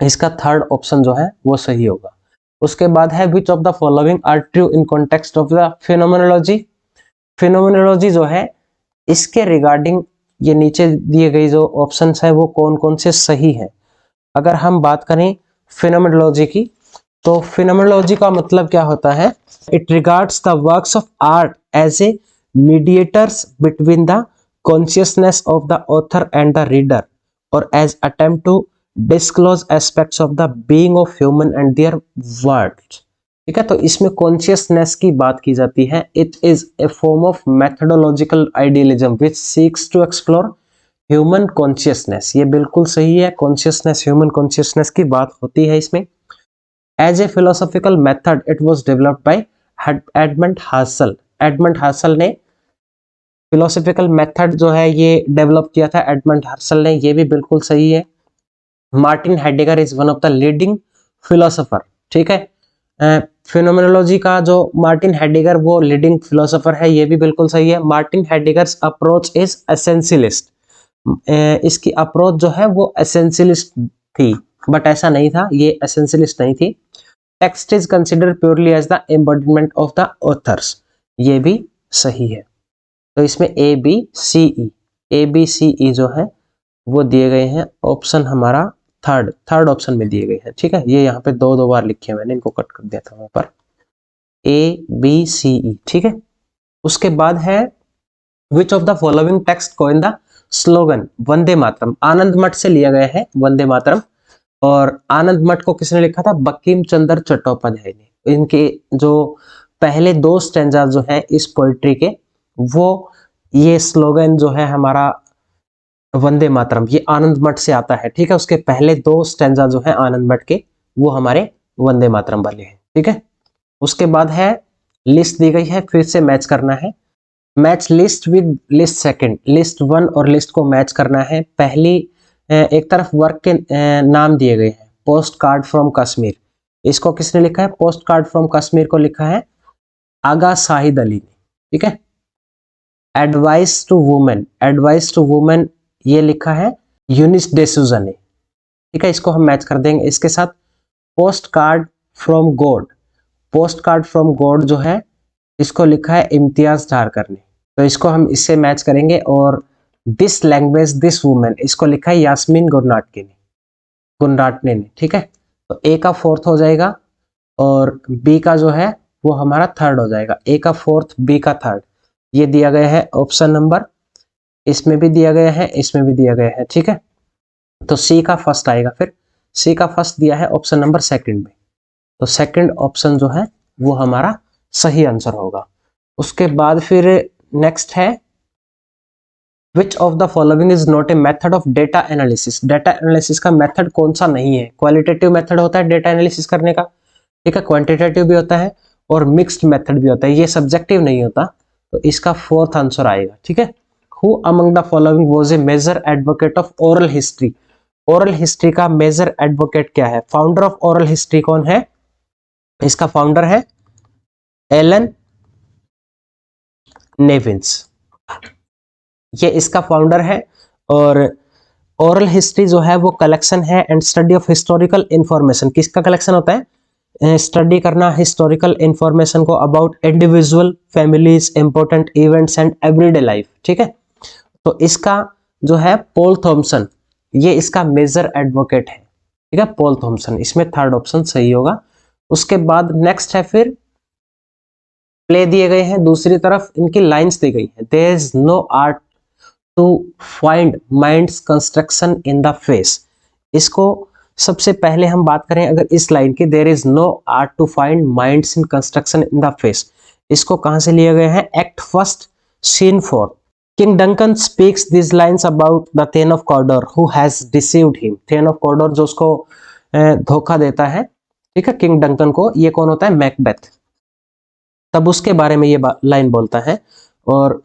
इसका थर्ड ऑप्शन जो है वो सही होगा। उसके बाद है which of the following are true in context of the phenomenology. Phenomenology जो है इसके रिगार्डिंग ये नीचे दिए गई जो ऑप्शंस है वो कौन कौन से सही है। अगर हम बात करें फिनोमेनोलॉजी की, तो फिनोमेनोलॉजी का मतलब क्या होता है, it regards the works of art as a mediators between the consciousness of the author and the reader और as attempt to disclose aspects of the being of human and their words, ठीक है। तो इसमें consciousness की बात की जाती है। It is a form of methodological idealism which seeks to explore human consciousness. ये बिल्कुल सही है, कॉन्शियसनेस, ह्यूमन कॉन्शियसनेस की बात होती है इसमें। As a philosophical method it was developed by Edmund Husserl. Edmund Husserl ने फिलोसॉफिकल मेथड जो है ये डेवलप किया था एडमंड हसल ने, ये भी बिल्कुल सही है। Martin Heidegger is one of the leading philosopher, ठीक है। फिनोमेनोलॉजी का जो मार्टिन हेडेगर वो लीडिंग फिलोसोफर है, ये भी बिल्कुल सही है। Martin Heidegger's approach is essentialist. इसकी अप्रोच जो है वो एसेंशियलिस्ट थी, बट ऐसा नहीं था, ये एसेंशियलिस्ट नहीं थी। Text is considered purely as the embodiment of the authors, ये भी सही है। तो इसमें ए बी सी ई जो है वो दिए गए हैं। ऑप्शन हमारा थर्ड ऑप्शन में दिए गए हैं, ठीक है। ये यहाँ पे दो बार लिखे हैं मैंने, इनको कट कर दिया था वहां पर, ए बी सी ई, ठीक है। उसके बाद है which of the following text coin the slogan Vande Mataram. Anand Math से लिया गया है वंदे मातरम, और आनंद मठ को किसने लिखा था, बंकिम चंद्र चट्टोपाध्याय ने। इनके जो पहले दो स्टैंजा जो है इस पोइट्री के, वो ये स्लोगन जो है हमारा वंदे मातरम, ये आनंद मठ से आता है, ठीक है। उसके पहले दो स्टैंजा जो है आनंद मठ के वो हमारे वंदे मातरम वाले हैं, ठीक है। उसके बाद है लिस्ट दी गई है, फिर से मैच करना है। Match list with list second, list one और लिस्ट को मैच करना है। पहली एक तरफ वर्क के नाम दिए गए हैं, पोस्ट कार्ड फ्रॉम कश्मीर, इसको किसने लिखा है, पोस्ट कार्ड फ्रॉम कश्मीर को लिखा है आगा शाहिद अली ने, ठीक है। एडवाइस टू वुमेन ये लिखा है यूनिस डेसूजा ने, ठीक है। इसको हम मैच कर देंगे इसके साथ। पोस्ट कार्ड फ्रॉम गॉड जो है इसको लिखा है इम्तियाज धारकर ने, तो इसको हम इससे मैच करेंगे। और दिस लैंग्वेज दिस वुमेन, इसको लिखा है यास्मीन गुरनाटने ने, ठीक है। तो ए का फोर्थ हो जाएगा और बी का जो है वो हमारा थर्ड हो जाएगा। ए का फोर्थ, बी का थर्ड, ये दिया गया है ऑप्शन नंबर, इसमें भी दिया गया है, इसमें भी दिया गया है, ठीक है। तो सी का फर्स्ट आएगा। फिर सी का फर्स्ट दिया है ऑप्शन नंबर सेकंड में, तो सेकंड ऑप्शन जो है वो हमारा सही आंसर होगा। उसके बाद फिर नेक्स्ट है which of the following is not a method of data analysis. Data analysis का मेथड कौन सा नहीं है? क्वालिटेटिव मेथड होता है डेटा एनालिसिस करने का, ठीक है, क्वांटिटेटिव भी होता है और मिक्स्ड मेथड भी होता है, ये सब्जेक्टिव नहीं होता। तो इसका फोर्थ आंसर आएगा, ठीक है। Who among the following was a major advocate of oral history. Oral history का मेजर एडवोकेट क्या है? फाउंडर ऑफ ओरल हिस्ट्री कौन है? इसका फाउंडर है एलन नेविन्स, ये इसका फाउंडर है। और ओरल हिस्ट्री जो है वो कलेक्शन है and study of historical information. किसका कलेक्शन होता है? स्टडी करना हिस्टोरिकल इंफॉर्मेशन को about individual, families, important events and everyday life, ठीक है। तो इसका जो है पॉल थॉमसन, ये इसका मेजर एडवोकेट है, ठीक है, पॉल थॉमसन। इसमें थर्ड ऑप्शन सही होगा। उसके बाद नेक्स्ट है फिर प्ले दिए गए हैं, दूसरी तरफ इनकी लाइंस दी गई है। There is no art to find mind's construction in the face. इसको सबसे पहले हम बात करें अगर इस लाइन की, there is no art to find minds in construction in the face, इसको कहां से लिया गया है? Act first scene 4। King Duncan speaks this lines about the thane of Cawdor who has deceived him. Thane of Cawdor जो उसको धोखा देता है, ठीक है, किंग डंकन को, ये कौन होता है? मैकबेथ। तब उसके बारे में ये लाइन बोलता है। और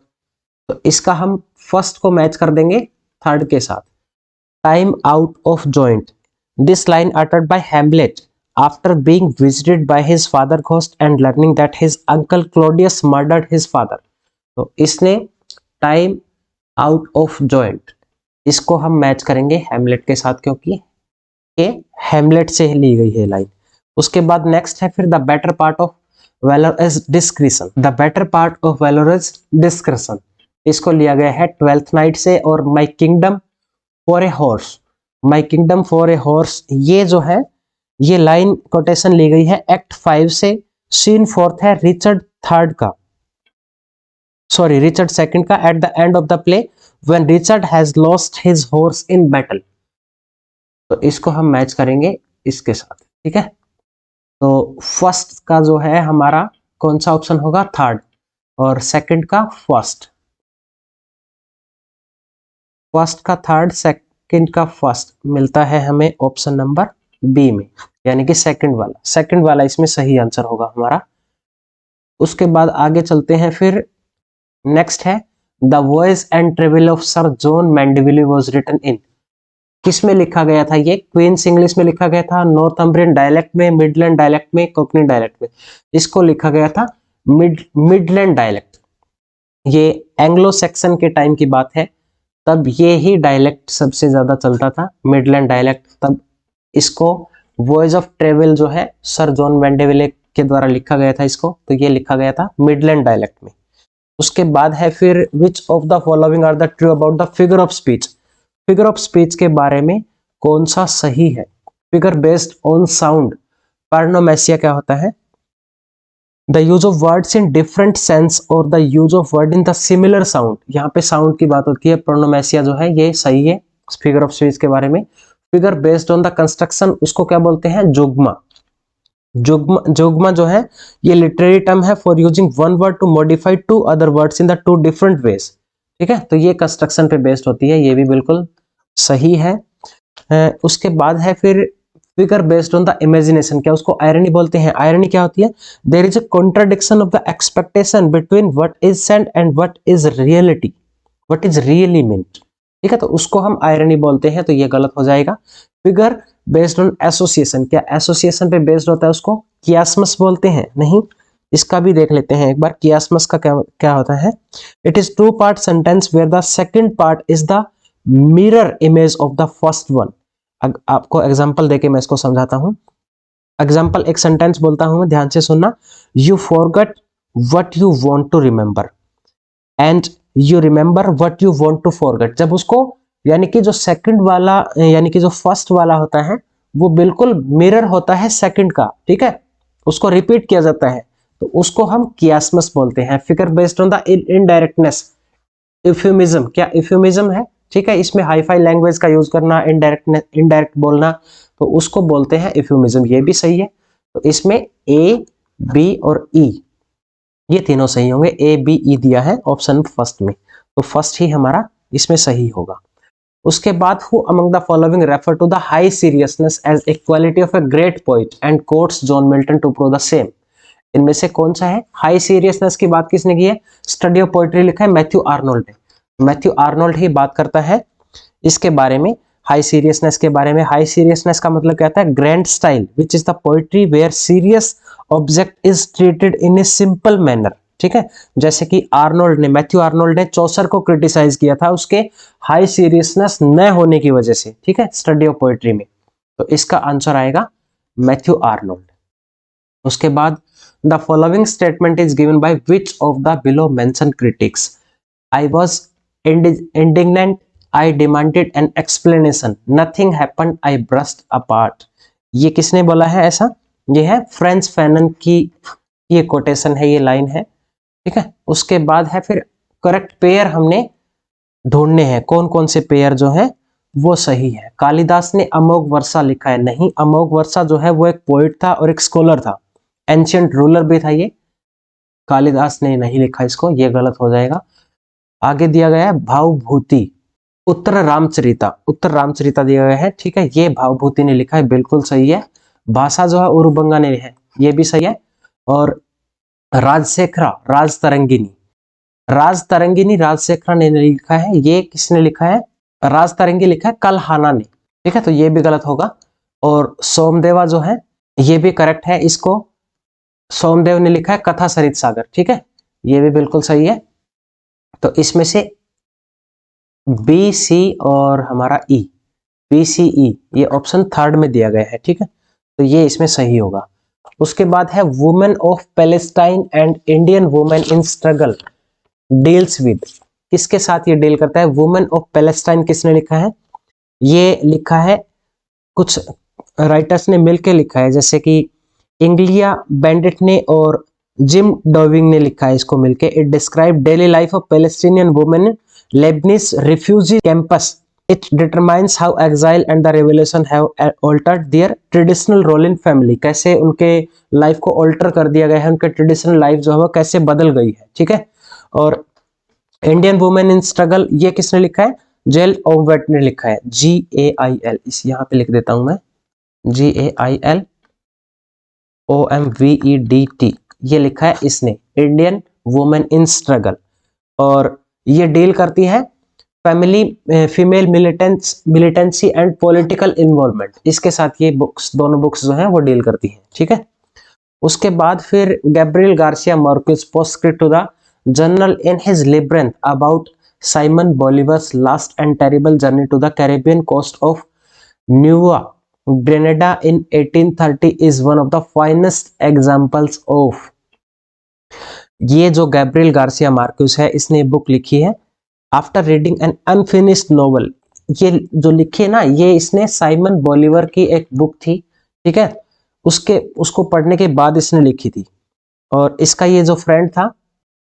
तो इसका हम फर्स्ट को मैच कर देंगे थर्ड के साथ। Time out of joint, this line uttered by Hamlet after being visited by his father ghost and learning that his uncle Claudius murdered his father। तो इसने टाइम आउट ऑफ जॉइंट, इसको हम match करेंगे Hamlet के साथ क्योंकि ये Hamlet से ली गई है लाइन। उसके बाद नेक्स्ट है फिर the better part of valour is discretion. The better part of valour is discretion, इसको लिया गया है ट्वेल्थ नाइट से। और my kingdom for a horse, my kingdom for a horse, ये जो है ये लाइन कोटेशन ली गई है एक्ट 5 से। सीन 4 है रिचर्ड थर्ड का, सॉरी रिचर्ड सेकंड का, at the end of the play when Richard has lost his horse in battle. तो इसको हम मैच करेंगे इसके साथ, ठीक है। तो फर्स्ट का जो है हमारा कौन सा ऑप्शन होगा? थर्ड, और सेकंड का फर्स्ट, फर्स्ट का थर्ड, सेकंड का फर्स्ट मिलता है हमें ऑप्शन नंबर बी में, यानी कि सेकंड वाला इसमें सही आंसर होगा हमारा। उसके बाद आगे चलते हैं फिर नेक्स्ट है the voice and travel of sir John Mandeville was written in. किस में लिखा गया था? ये क्वींस इंग्लिश में लिखा गया था, नॉर्थम्ब्रियन डायलेक्ट में, मिडलैंड डायलेक्ट में, कोकनी डायलेक्ट में। इसको लिखा गया था मिडलैंड डायलेक्ट। ये एंग्लो सेक्सन के टाइम की बात है, तब ये ही डायलेक्ट सबसे ज्यादा चलता था, मिडलैंड डायलेक्ट। तब इसको वॉयस ऑफ ट्रेवल जो है सर जॉन मैंडेविले के द्वारा लिखा गया था इसको, तो ये लिखा गया था मिडलैंड डायलेक्ट में। उसके बाद है फिर which of the following are the true about the figure of speech. Figure of speech के बारे में कौन सा सही है? Figure based on sound, paronomasia क्या होता है? The use of words in different sense और the use of word in the similar sound, यहाँ पे साउंड की बात होती है। प्रोनोमेसिया जो है ये सही है फिगर ऑफ स्पीच के बारे में। Figure based on the construction, उसको क्या बोलते हैं? जोग्मा। जोग्मा जो है ये लिटरेरी टर्म है for using one word to modify two other words in the two different ways, ठीक है। तो ये कंस्ट्रक्शन पे बेस्ड होती है, ये भी बिल्कुल सही है। उसके बाद है फिर figure based on the imagination, क्या उसको आयरनी बोलते हैं? आयरनी क्या होती है? There is a contradiction of the expectation between what is sent and what is reality, what is really meant, ठीक है। तो उसको हम आयरनी बोलते हैं, तो ये गलत हो जाएगा। फिगर बेस्ड ऑन एसोसिएशन, क्या एसोसिएशन पे बेस्ड होता है उसको कियास्मस बोलते हैं? नहीं, इसका भी देख लेते हैं एक बार। कियास्मस का क्या होता है? It is two part sentence where the second part is the mirror image of the first one. आपको एग्जांपल देके मैं इसको समझाता हूं। एग्जांपल, एक सेंटेंस बोलता हूं मैं, ध्यान से सुनना। You forgot what you want to remember. And you remember what you want to forget. जब उसको यानी कि जो सेकंड वाला यानी कि जो फर्स्ट वाला होता है वो बिल्कुल मिरर होता है सेकंड का, ठीक है, उसको रिपीट किया जाता है, तो उसको हम कियास्मस बोलते हैं। फिगर बेस्ड ऑन द इनडायरेक्टनेस, इफ्यूमिज्म, क्या इफ्यूमिज्म है, ठीक है, इसमें हाईफाई लैंग्वेज का यूज करना, इनडायरेक्ट बोलना, तो उसको बोलते हैं इफ्यूमिज्म। ये भी सही है। तो इसमें ए, बी और ई ये तीनों सही होंगे। ए, बी, ई दिया है ऑप्शन फर्स्ट में, तो फर्स्ट ही हमारा इसमें सही होगा। उसके बाद who among the following refer to the high seriousness as a quality of a great poet and quotes John Milton to prove the same. इनमें से कौन सा है? हाई सीरियसनेस की बात किसने की है? स्टडी ऑफ पोइट्री लिखा है मैथ्यू आर्नोल्ड ने। मैथ्यू आर्नोल्ड ही बात करता है इसके बारे में, हाई सीरियसनेस के बारे में। हाई सीरियसनेस का मतलब क्या होता है? Grand style which is the poetry where serious object is treated in a simple manner, ठीक है। जैसे कि आर्नोल्ड ने, मैथ्यू आर्नोल्ड ने चौसर को क्रिटिसाइज किया था उसके हाई सीरियसनेस न होने की वजह से, ठीक है, स्टडी ऑफ पोइट्री में। तो इसका आंसर आएगा मैथ्यू आर्नोल्ड। उसके बाद the following statement is given by which of the below mention critics. I was indignant, I demanded an explanation. Nothing happened. I brushed apart. ये किसने बोला है ऐसा? ये है फ्रेंच फैनन की, ये कोटेशन है, ये लाइन है, ठीक है। उसके बाद है फिर करेक्ट पेयर हमने ढूंढने हैं, कौन कौन से पेयर जो है वो सही है। कालिदास ने अमोघ वर्षा लिखा है, नहीं, अमोघ वर्षा जो है वो एक पोइट था और एक स्कॉलर था, एंशिएंट रूलर भी था ये। कालिदास ने नहीं लिखा इसको, ये गलत हो जाएगा। आगे दिया गया है भावभूति, उत्तर रामचरिता, उत्तर रामचरिता दिया गया है, ठीक है, ये भावभूति ने लिखा है, बिल्कुल सही है। भाषा जो है उरुबंगा ने है, ये भी सही है। और राजशेखरा, राजतरंगिनी, राजतरंगिनी राजशेखरा ने लिखा है, ये किसने लिखा है? राजतरंगी लिखा है कलहाना ने, ठीक है, तो ये भी गलत होगा। और सोमदेवा जो है ये भी करेक्ट है, इसको सोमदेव ने लिखा है कथा सरित सागर, ठीक है, ये भी बिल्कुल सही है। तो इसमें से बी, सी और हमारा ई, बी, सी, ई, ये ऑप्शन थर्ड में दिया गया है, ठीक है, तो ये इसमें सही होगा। उसके बाद है women of Palestine and Indian women in struggle deals with, किसके साथ ये डील करता है? वुमेन ऑफ पैलेस्टाइन किसने लिखा है? ये लिखा है कुछ राइटर्स ने मिलकर लिखा है, जैसे कि इंग्लिया बेंडिट ने और जिम डोविंग ने लिखा है इसको मिलके। It describe daily life of Palestinian women Lebanese refugee camps. It determines how exile and the revolution have altered their traditional role in family, कैसे उनके लाइफ को ऑल्टर कर दिया गया है, उनके ट्रेडिशनल लाइफ जो है वो कैसे बदल गई है, ठीक है। और इंडियन वुमेन इन स्ट्रगल ये किसने लिखा है? जेल ओवेट ने लिखा है, GAIL, इस यहाँ पे लिख देता हूं मैं, GAIL OMVEDT, ये लिखा है इसने, इंडियन वुमेन इन स्ट्रगल। और ये डील करती है family, female militancy and political involvement, इसके साथ ये बुक्स, दोनों बुक्स जो हैं वो डील करती हैं, ठीक है। उसके बाद फिर Gabriel Garcia Marquez postscript to the journal in his labyrinth about Simon Bolivar's last and terrible journey to the Caribbean coast of Nueva Granada in 1830 is one of the finest examples of। ये जो Gabriel Garcia Marquez है इसने book लिखी है after reading an unfinished novel. ये जो लिखी है ना, ये इसने साइमन बोलिवर की एक बुक थी, ठीक है, उसको पढ़ने के बाद इसने लिखी थी। और इसका ये जो फ्रेंड था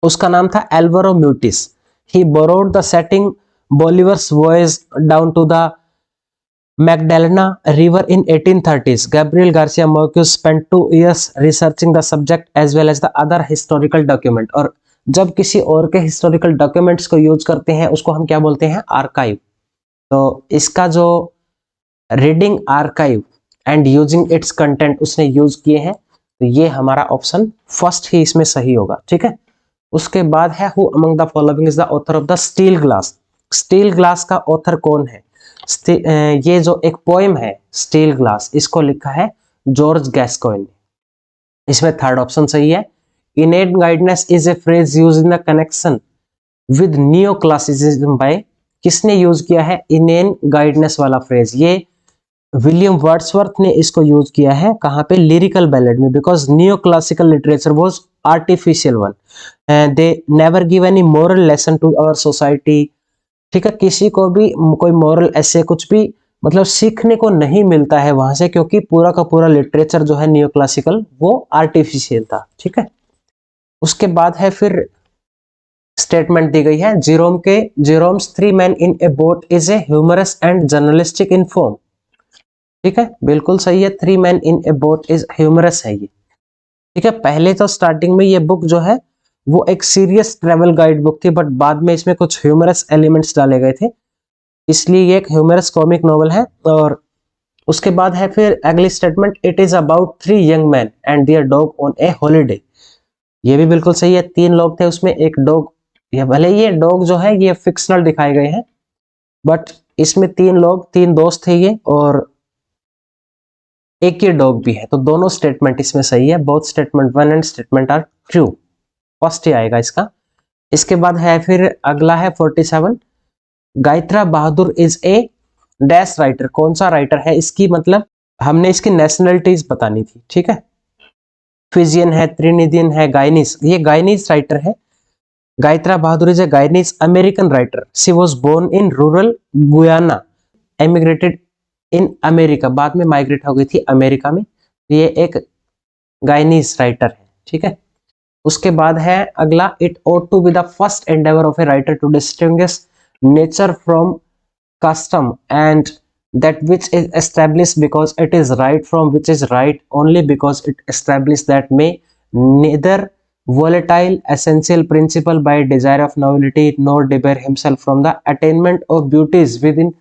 उसका नाम था Alvaro Mutis. He borrowed the setting Bolivar's voyage down to the Magdalena River in 1830s. Gabriel Garcia Marquez spent 2 years researching the subject as well as the other historical document। और जब किसी और के historical documents को use करते हैं उसको हम क्या बोलते हैं? आर्काइव। तो इसका जो reading archive and using its content उसने यूज किए हैं, तो ये हमारा ऑप्शन फर्स्ट ही इसमें सही होगा, ठीक है। उसके बाद है who among the following is the author of the steel glass. Steel glass का ऑथर कौन है? ये जो एक पोएम है स्टील ग्लास, इसको लिखा है जॉर्ज गैस्कोइन ने, इसमें थर्ड ऑप्शन सही है। Innate guidance is a phrase use in the connection with neo classicism by, किसने यूज किया है इनेन गाइडनेस वाला फ्रेज? ये विलियम वर्ड्सवर्थ ने इसको यूज किया है कहाँ पे, लिरिकल बैलेड में, because neo classical literature was artificial one and they never give any moral lesson to our society. ठीक है, किसी को भी कोई मोरल ऐसे कुछ भी मतलब सीखने को नहीं मिलता है वहां से, क्योंकि पूरा का पूरा लिटरेचर जो है नियो क्लासिकल वो आर्टिफिशियल था। ठीक है, उसके बाद है फिर स्टेटमेंट दी गई है, Jerome's three man in a boat is a humorous and journalistic in form. ठीक है, बिल्कुल सही है, three man in a boat is humorous है ये। ठीक है, पहले तो स्टार्टिंग में ये बुक जो है वो एक सीरियस ट्रेवल गाइड बुक थी, बट बाद में इसमें कुछ ह्यूमरस एलिमेंट्स डाले गए थे, इसलिए ये एक ह्यूमरस कॉमिक नॉवल है। और उसके बाद है फिर अगली statement, it is about three young man and their dog on a holiday. ये भी बिल्कुल सही है, तीन लोग थे उसमें एक डॉग, ये भले ये डॉग जो है ये फिक्शनल दिखाए गए हैं, बट इसमें तीन लोग, तीन दोस्त थे ये, और एक ही डॉग भी है, तो दोनों स्टेटमेंट इसमें सही है, both statement one and statement are true, first ही आएगा इसका। इसके बाद है फिर अगला है 47, Gaiutra Bahadur is a dash writer, कौन सा राइटर है इसकी, मतलब हमने इसकी नेशनलिटीज बतानी थी। ठीक है, फिजियन है, त्रिनिदियन है, गायनीज, ये गायनीज राइटर है। Gaiutra Bahadur is a Guyanese American writer, she was born in rural Guyana, emigrated in America, बाद में माइग्रेट हो गई थी अमेरिका में, ये एक गायनीज राइटर है। ठीक है, उसके बाद है अगला, it ought to be the first endeavour of a writer to distinguish nature from custom and that which is established because it is right from which is right only because it established that may neither volatile essential principle by desire of novelty nor debar himself from the attainment of beauties within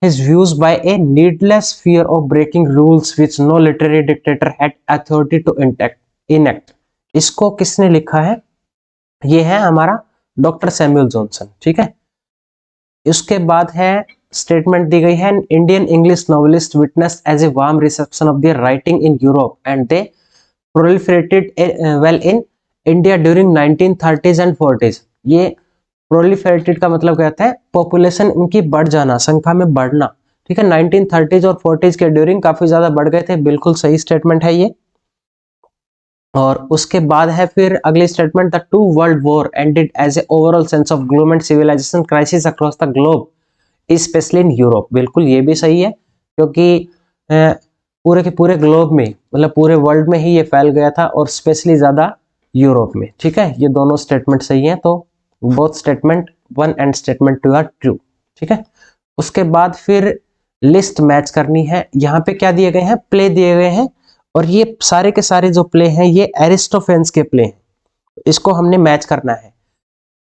his views by a needless fear of breaking rules which no literary dictator had authority to enact। इसको किसने लिखा है, ये है हमारा doctor Samuel Johnson. ठीक है, उसके बाद है स्टेटमेंट दी गई है, Indian English novelist witness as a warm reception of their writing in Europe and they proliferated well in India during 1930s and 40s। ये प्रोलिफरेटेड का मतलब कहता है पॉपुलेशन उनकी बढ़ जाना, संख्या में बढ़ना। ठीक है, 1930s और 40s के ड्यूरिंग काफी ज्यादा बढ़ गए थे, बिल्कुल सही स्टेटमेंट है ये। और उसके बाद है फिर अगली statement, the two world war ended as a overall sense of gloom and civilisation crisis across the globe specially in Europe. बिल्कुल ये भी सही है, क्योंकि पूरे के पूरे ग्लोब में, मतलब पूरे वर्ल्ड में ही ये फैल गया था, और स्पेशली ज्यादा यूरोप में। ठीक है, ये दोनों स्टेटमेंट सही है, तो both statement one and statement two are true. ठीक है, उसके बाद फिर लिस्ट मैच करनी है, यहाँ पे क्या दिए गए हैं, प्ले दिए गए हैं, और ये सारे के सारे जो प्ले हैं ये एरिस्टोफेन्स के प्ले हैं, इसको हमने मैच करना है।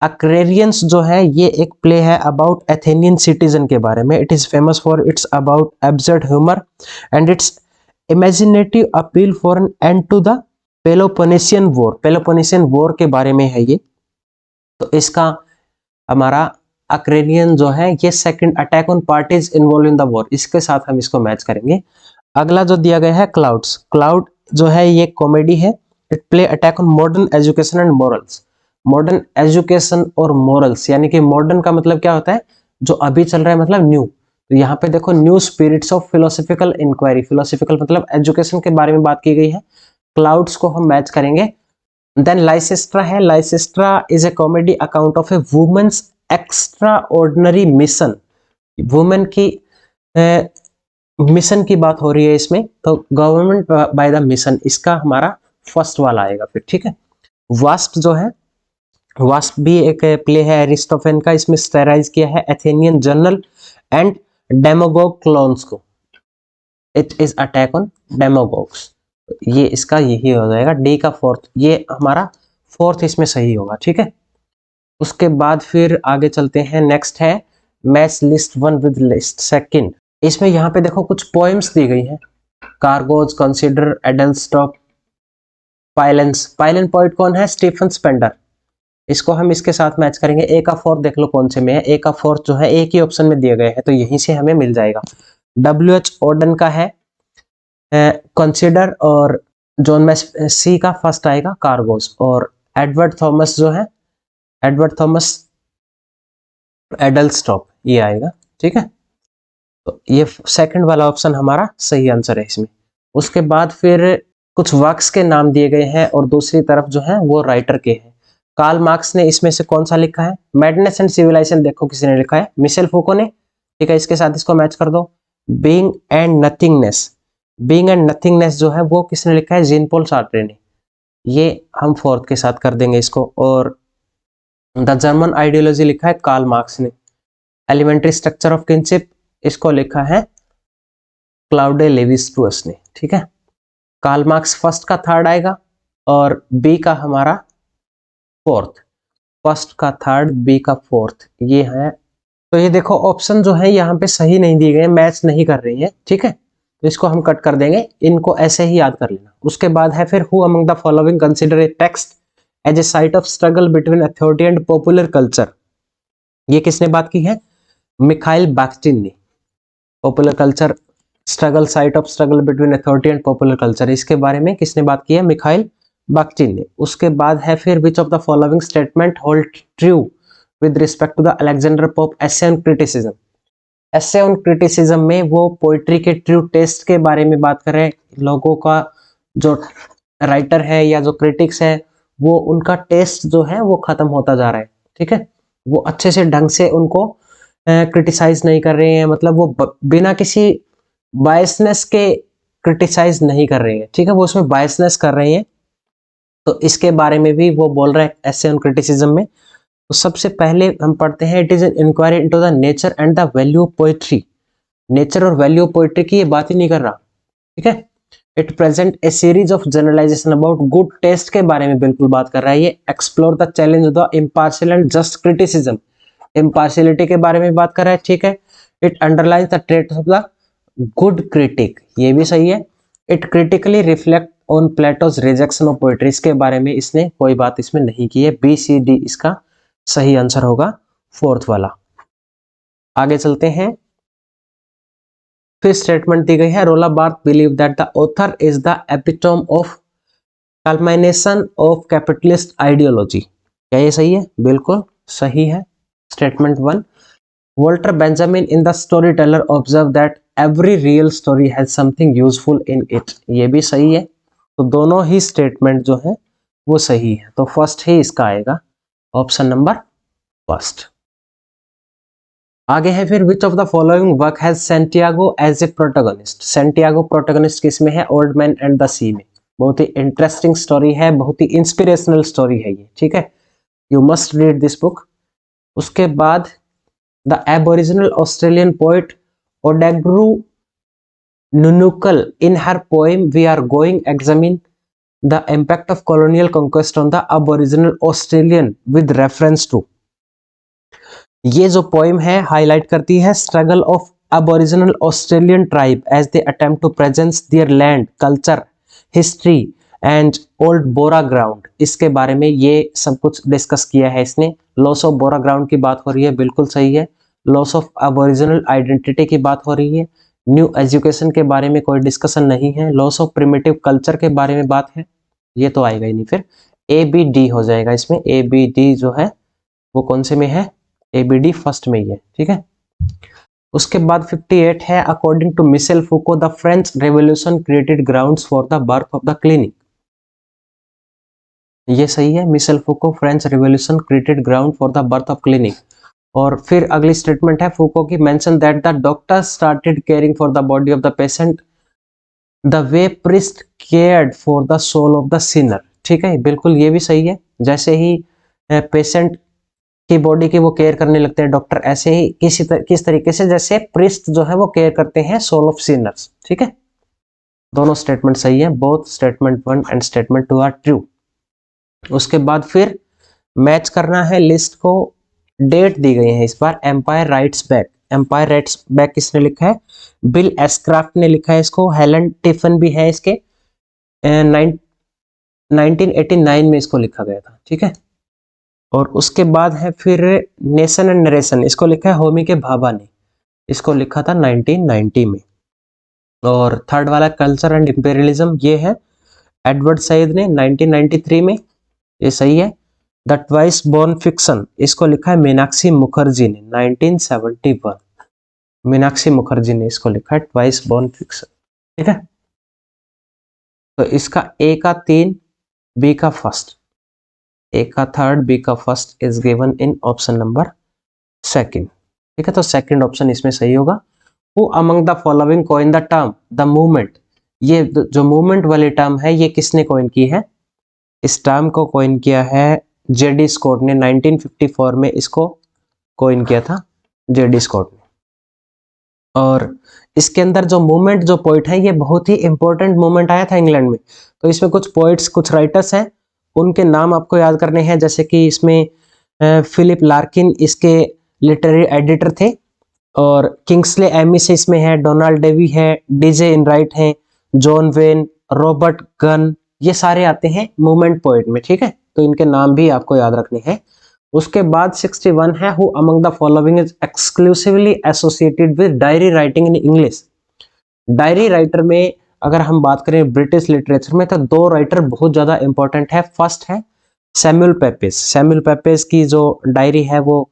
अक्रेरियंस जो है ये एक प्ले है अबाउट एथेनियन सिटीजन के बारे में, it is famous for its about absurd humour and its imaginative appeal for an end to the Peloponnesian war. Peloponnesian war के बारे में है ये, तो इसका हमारा अक्रेरियन जो है ये second attack on parties involve in the war, इसके साथ हम इसको मैच करेंगे। अगला जो दिया गया है क्लाउड्स, क्लाउड जो है ये कॉमेडी है, it play attack on modern education and morals. Modern education और मॉरल्स, यानी कि मॉडर्न का मतलब क्या होता है, जो अभी चल रहा है, मतलब न्यू। तो यहाँ पे देखो, new spirits of philosophical inquiry, philosophical मतलब एजुकेशन के बारे में बात की गई है, क्लाउड्स को हम मैच करेंगे। देन लाइसेस्ट्रा है, Lysistrata is a comedy account of a women's extraordinary mission, women की मिशन की बात हो रही है इसमें, तो गवर्नमेंट बाय द मिशन, इसका हमारा फर्स्ट वाला आएगा फिर। ठीक है, वास्प जो है, वास्प भी एक प्ले है एरिस्टोफेन का, इसमें स्टेराइज किया है एथेनियन जनरल एंड डेमोगोग क्लोन्स को, इट इज अटैक ऑन डेमोगोग्स, ये इसका यही हो जाएगा, डी का फोर्थ, ये हमारा फोर्थ इसमें सही होगा। ठीक है, उसके बाद फिर आगे चलते हैं, नेक्स्ट है match list one with list second. इसमें यहाँ पे देखो कुछ पोएम्स दी गई हैं, कार्गोज, कंसीडर, एडलस्टॉप, पाइलेंस। पाइलन पोइट कौन है, स्टीफन स्पेंडर, इसको हम इसके साथ मैच करेंगे। ए का फोर्थ देख लो कौन से में है, ए का फोर्थ जो है एक ही ऑप्शन में दिए गए हैं, तो यहीं से हमें मिल जाएगा। WH ऑर्डन का है कंसीडर, और जॉन मैस सी का फर्स्ट आएगा कार्गोज, और एडवर्ड थॉमस जो है, एडवर्ड थॉमस एडलस्टॉप, ये आएगा। ठीक है, तो ये सेकंड वाला ऑप्शन हमारा सही आंसर है इसमें। उसके बाद फिर कुछ वर्क्स के नाम दिए गए हैं और दूसरी तरफ जो है वो राइटर के हैं। कार्ल मार्क्स ने इसमें से कौन सा लिखा है? मैडनेस एंड सिविलाइजेशन देखो किसने लिखा है, मिशेल फूको ने। ठीक है, इसके साथ इसको मैच कर दो। Being and nothingness, being and nothingness जो है वो किसने लिखा है? जीन पॉल सार्ट्रे ने। ये हम फोर्थ के साथ कर देंगे इसको। और द जर्मन आइडियोलॉजी लिखा है कार्ल मार्क्स ने। एलिमेंट्री स्ट्रक्चर ऑफ किनशिप इसको लिखा है क्लाउडे लेवी स्ट्रूअस ने। ठीक है, कार्ल मार्क्स फर्स्ट का थर्ड आएगा और बी का हमारा फोर्थ, फर्स्ट का थर्ड, बी का फोर्थ, ये है। तो ये देखो ऑप्शन जो है यहाँ पे सही नहीं दिए गए, मैच नहीं कर रही है। ठीक है, तो इसको हम कट कर देंगे, इनको ऐसे ही याद कर लेना। उसके बाद है फिर who among the following consider a text as a site of struggle between authority and popular culture. ये किसने बात की है? मिखाइल बाख्टिन ने। Popular culture struggle, site of struggle between authority and popular culture, इसके बारे में किसने बात की है? मिखाइल बाख्टिन ने। उसके बाद है फिर which of the following statement hold true with respect to the Alexander Pope essay on criticism. Essay on criticism में वो पोइट्री के ट्रू टेस्ट के बारे में बात कर रहे हैं। लोगों का जो राइटर है या जो क्रिटिक्स है वो उनका टेस्ट जो है वो खत्म होता जा रहा है। ठीक है, वो अच्छे से ढंग से उनको क्रिटिसाइज नहीं कर रहे हैं, मतलब वो बिना किसी बायसनेस के क्रिटिसाइज नहीं कर रहे हैं। ठीक है, वो उसमें बायसनेस कर रहे हैं। तो इसके बारे में भी वो बोल रहा है एसे ऑन क्रिटिसिज्म में। तो सबसे पहले हम पढ़ते हैं, it is an inquiry into the nature and the value of poetry. Nature और वैल्यू ऑफ पोएट्री की ये बात ही नहीं कर रहा। ठीक है, it present a series of generalization about good taste के बारे में बिल्कुल बात कर रहा है ये। Explore the challenge of the impartial and just criticism, impartiality के बारे में बात कर रहा है। ठीक है, it underlines the traits of the good critic, ये भी सही है। It critically reflect on Plato's rejection of poetry, इसके बारे में इसने कोई बात इसमें नहीं की है। बी सी डी इसका सही आंसर होगा, फोर्थ वाला। आगे चलते हैं, फिर स्टेटमेंट दी गई है, रोला Barthes believe that the author is the epitome of culmination of capitalist ideology. क्या ये सही है? बिल्कुल सही है। Statement one, Walter Benjamin in the storyteller observe that every real story has something useful in it, ये भी सही है। तो दोनों ही स्टेटमेंट जो है वो सही है, तो फर्स्ट ही इसका आएगा, ऑप्शन नंबर फर्स्ट। आगे है फिर which of the following work has Santiago as a protagonist. Santiago protagonist किस में है? Old man and the sea में। बहुत ही इंटरेस्टिंग स्टोरी है, बहुत ही इंस्पिरेशनल स्टोरी है ये। ठीक है, you must read this book. उसके बाद the Aboriginal Australian poet Oodgeroo Noonuccal in her poem we are going examine the impact of colonial conquest on the Aboriginal Australian with reference to. ये जो poem है highlight करती है struggle of Aboriginal Australian tribe as they attempt to presence their land, culture, history and old bora ground. इसके बारे में ये सब कुछ डिस्कस किया है इसने। लॉस ऑफ बोरा ग्राउंड की बात हो रही है, बिल्कुल सही है। लॉस ऑफ एबोरिजिनल आइडेंटिटी की बात हो रही है। न्यू एजुकेशन के बारे में कोई डिस्कशन नहीं है। लॉस ऑफ प्रिमिटिव कल्चर के बारे में बात है, ये तो आएगा ही नहीं। फिर ए बी डी हो जाएगा इसमें। ए बी डी जो है वो कौन से में है? ए बी डी फर्स्ट में ही है। ठीक है, उसके बाद 58 है, according to Michel Foucault the French revolution created grounds for the birth of the clinic. ये सही है, Michel Foucault French revolution created ground for the birth of clinic. और फिर अगली स्टेटमेंट है फूको की, mention that the doctor started caring for the body of the patient the way priest cared for the soul of the sinner. ठीक है, बिल्कुल ये भी सही है। जैसे ही पेशेंट की बॉडी की वो केयर करने लगते हैं डॉक्टर, ऐसे ही किस तरीके से जैसे प्रीस्ट जो है वो केयर करते हैं सोल ऑफ सिनर्स। ठीक है, दोनों स्टेटमेंट सही है। Both statement 1 and statement 2 are true. उसके बाद फिर मैच करना है लिस्ट को। डेट दी गई है इस बार, empire writes back. Empire writes back किसने लिखा है? बिल एस्क्राफ्ट ने लिखा है इसको। हेलन टिफन भी है इसके, 1989 में इसको लिखा गया था। ठीक है, और उसके बाद है फिर नेशन एंड नरेशन, इसको लिखा है होमी के भाभा ने, इसको लिखा था 1990 में। और थर्ड वाला कल्चर एंड इंपीरियलिज्म, ये है एडवर्ड सईद ने 1993 में, ये सही है। द ट्वाइस बोर्न फिक्शन, इसको लिखा है मीनाक्षी मुखर्जी ने 1971। मीनाक्षी मुखर्जी ने इसको लिखा है, ट्वाइस बोर्न फिक्शन। ठीक है, तो इसका ए का 3, बी का फर्स्ट, ए का थर्ड, बी का first is given in option number second. ठीक है, तो सेकंड ऑप्शन इसमें सही होगा। Who among the following coin the term the movement, ये जो मूवमेंट वाली टर्म है ये किसने कॉइन की है? इस टर्म को कॉइन किया है जेडी स्कॉट ने, 1954 में इसको कॉइन किया था जेडी स्कॉट ने। और इसके अंदर जो मूवमेंट, जो पोइट है, ये बहुत ही इंपॉर्टेंट मूवमेंट आया था इंग्लैंड में। तो इसमें कुछ पोइट्स, कुछ राइटर्स हैं, उनके नाम आपको याद करने हैं। जैसे कि इसमें फिलिप लार्किन इसके लिटरेरी एडिटर थे, और किंग्सले एमिस इसमें है, डोनाल्ड डेवी है, डीजे इनराइट है, जॉन वेन, रॉबर्ट गन, ये सारे आते हैं मूवमेंट पोइट में। ठीक है, तो इनके नाम भी आपको याद रखने हैं। उसके बाद 61 है, who among the following is exclusively associated with diary writing in English. Diary writer में अगर हम बात करें ब्रिटिश लिटरेचर में, तो 2 राइटर बहुत ज्यादा इंपॉर्टेंट है। फर्स्ट है सैमुअल पेपेस। सैमुअल पेपेस की जो डायरी है वो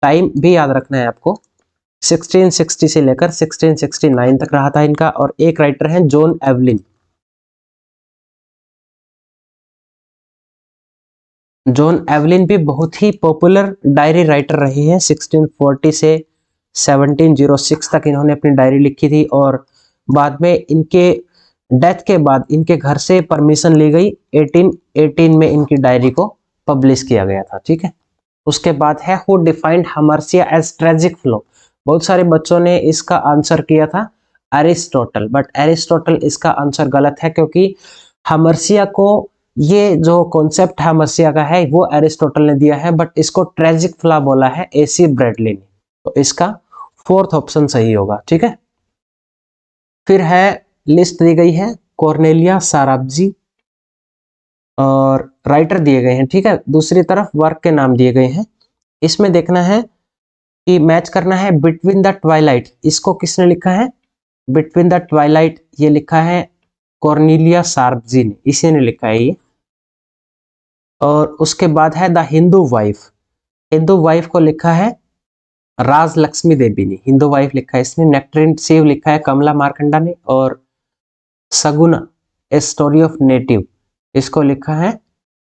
टाइम भी याद रखना है आपको, 1660 से लेकर 1669 तक रहा था इनका। और एक राइटर है जॉन एवलिन। जॉन एवलिन भी बहुत ही पॉपुलर डायरी राइटर रहे हैं। 1640 से 1706 तक इन्होंने अपनी डायरी लिखी थी, और बाद में इनके डेथ के बाद इनके घर से परमिशन ली गई, 1818 में इनकी डायरी को पब्लिश किया गया था। ठीक है, उसके बाद है who defined hamartia as tragic flaw. बहुत सारे बच्चों ने इसका आंसर किया था एरिस्टोटल, बट एरिस्टोटल इसका आंसर गलत है, क्योंकि हमर्सिया को, ये जो कॉन्सेप्ट हमर्सिया का है वो एरिस्टोटल ने दिया है, बट इसको ट्रेजिक फ्ला बोला है एसी ब्रेडली ने। तो इसका 4th ऑप्शन सही होगा। ठीक है, फिर है लिस्ट दी गई है कॉर्नेलिया साराब्जी, और राइटर दिए गए हैं। ठीक है, दूसरी तरफ वर्क के नाम दिए गए हैं। इसमें देखना है कि मैच करना है बिटवीन द ट्वाइलाइट, इसको किसने लिखा है? बिटवीन द ट्वाइलाइट ये लिखा है कॉर्नेलिया साराब्जी ने, इसी ने लिखा है ये। और उसके बाद है the Hindu wife. Hindu wife को लिखा है राज लक्ष्मी देवी ने, हिंदू वाइफ लिखा है इसने। नेक्टरिन सेव लिखा है कमला मार्कंडा ने। और सगुना ए स्टोरी ऑफ नेटिव, इसको लिखा है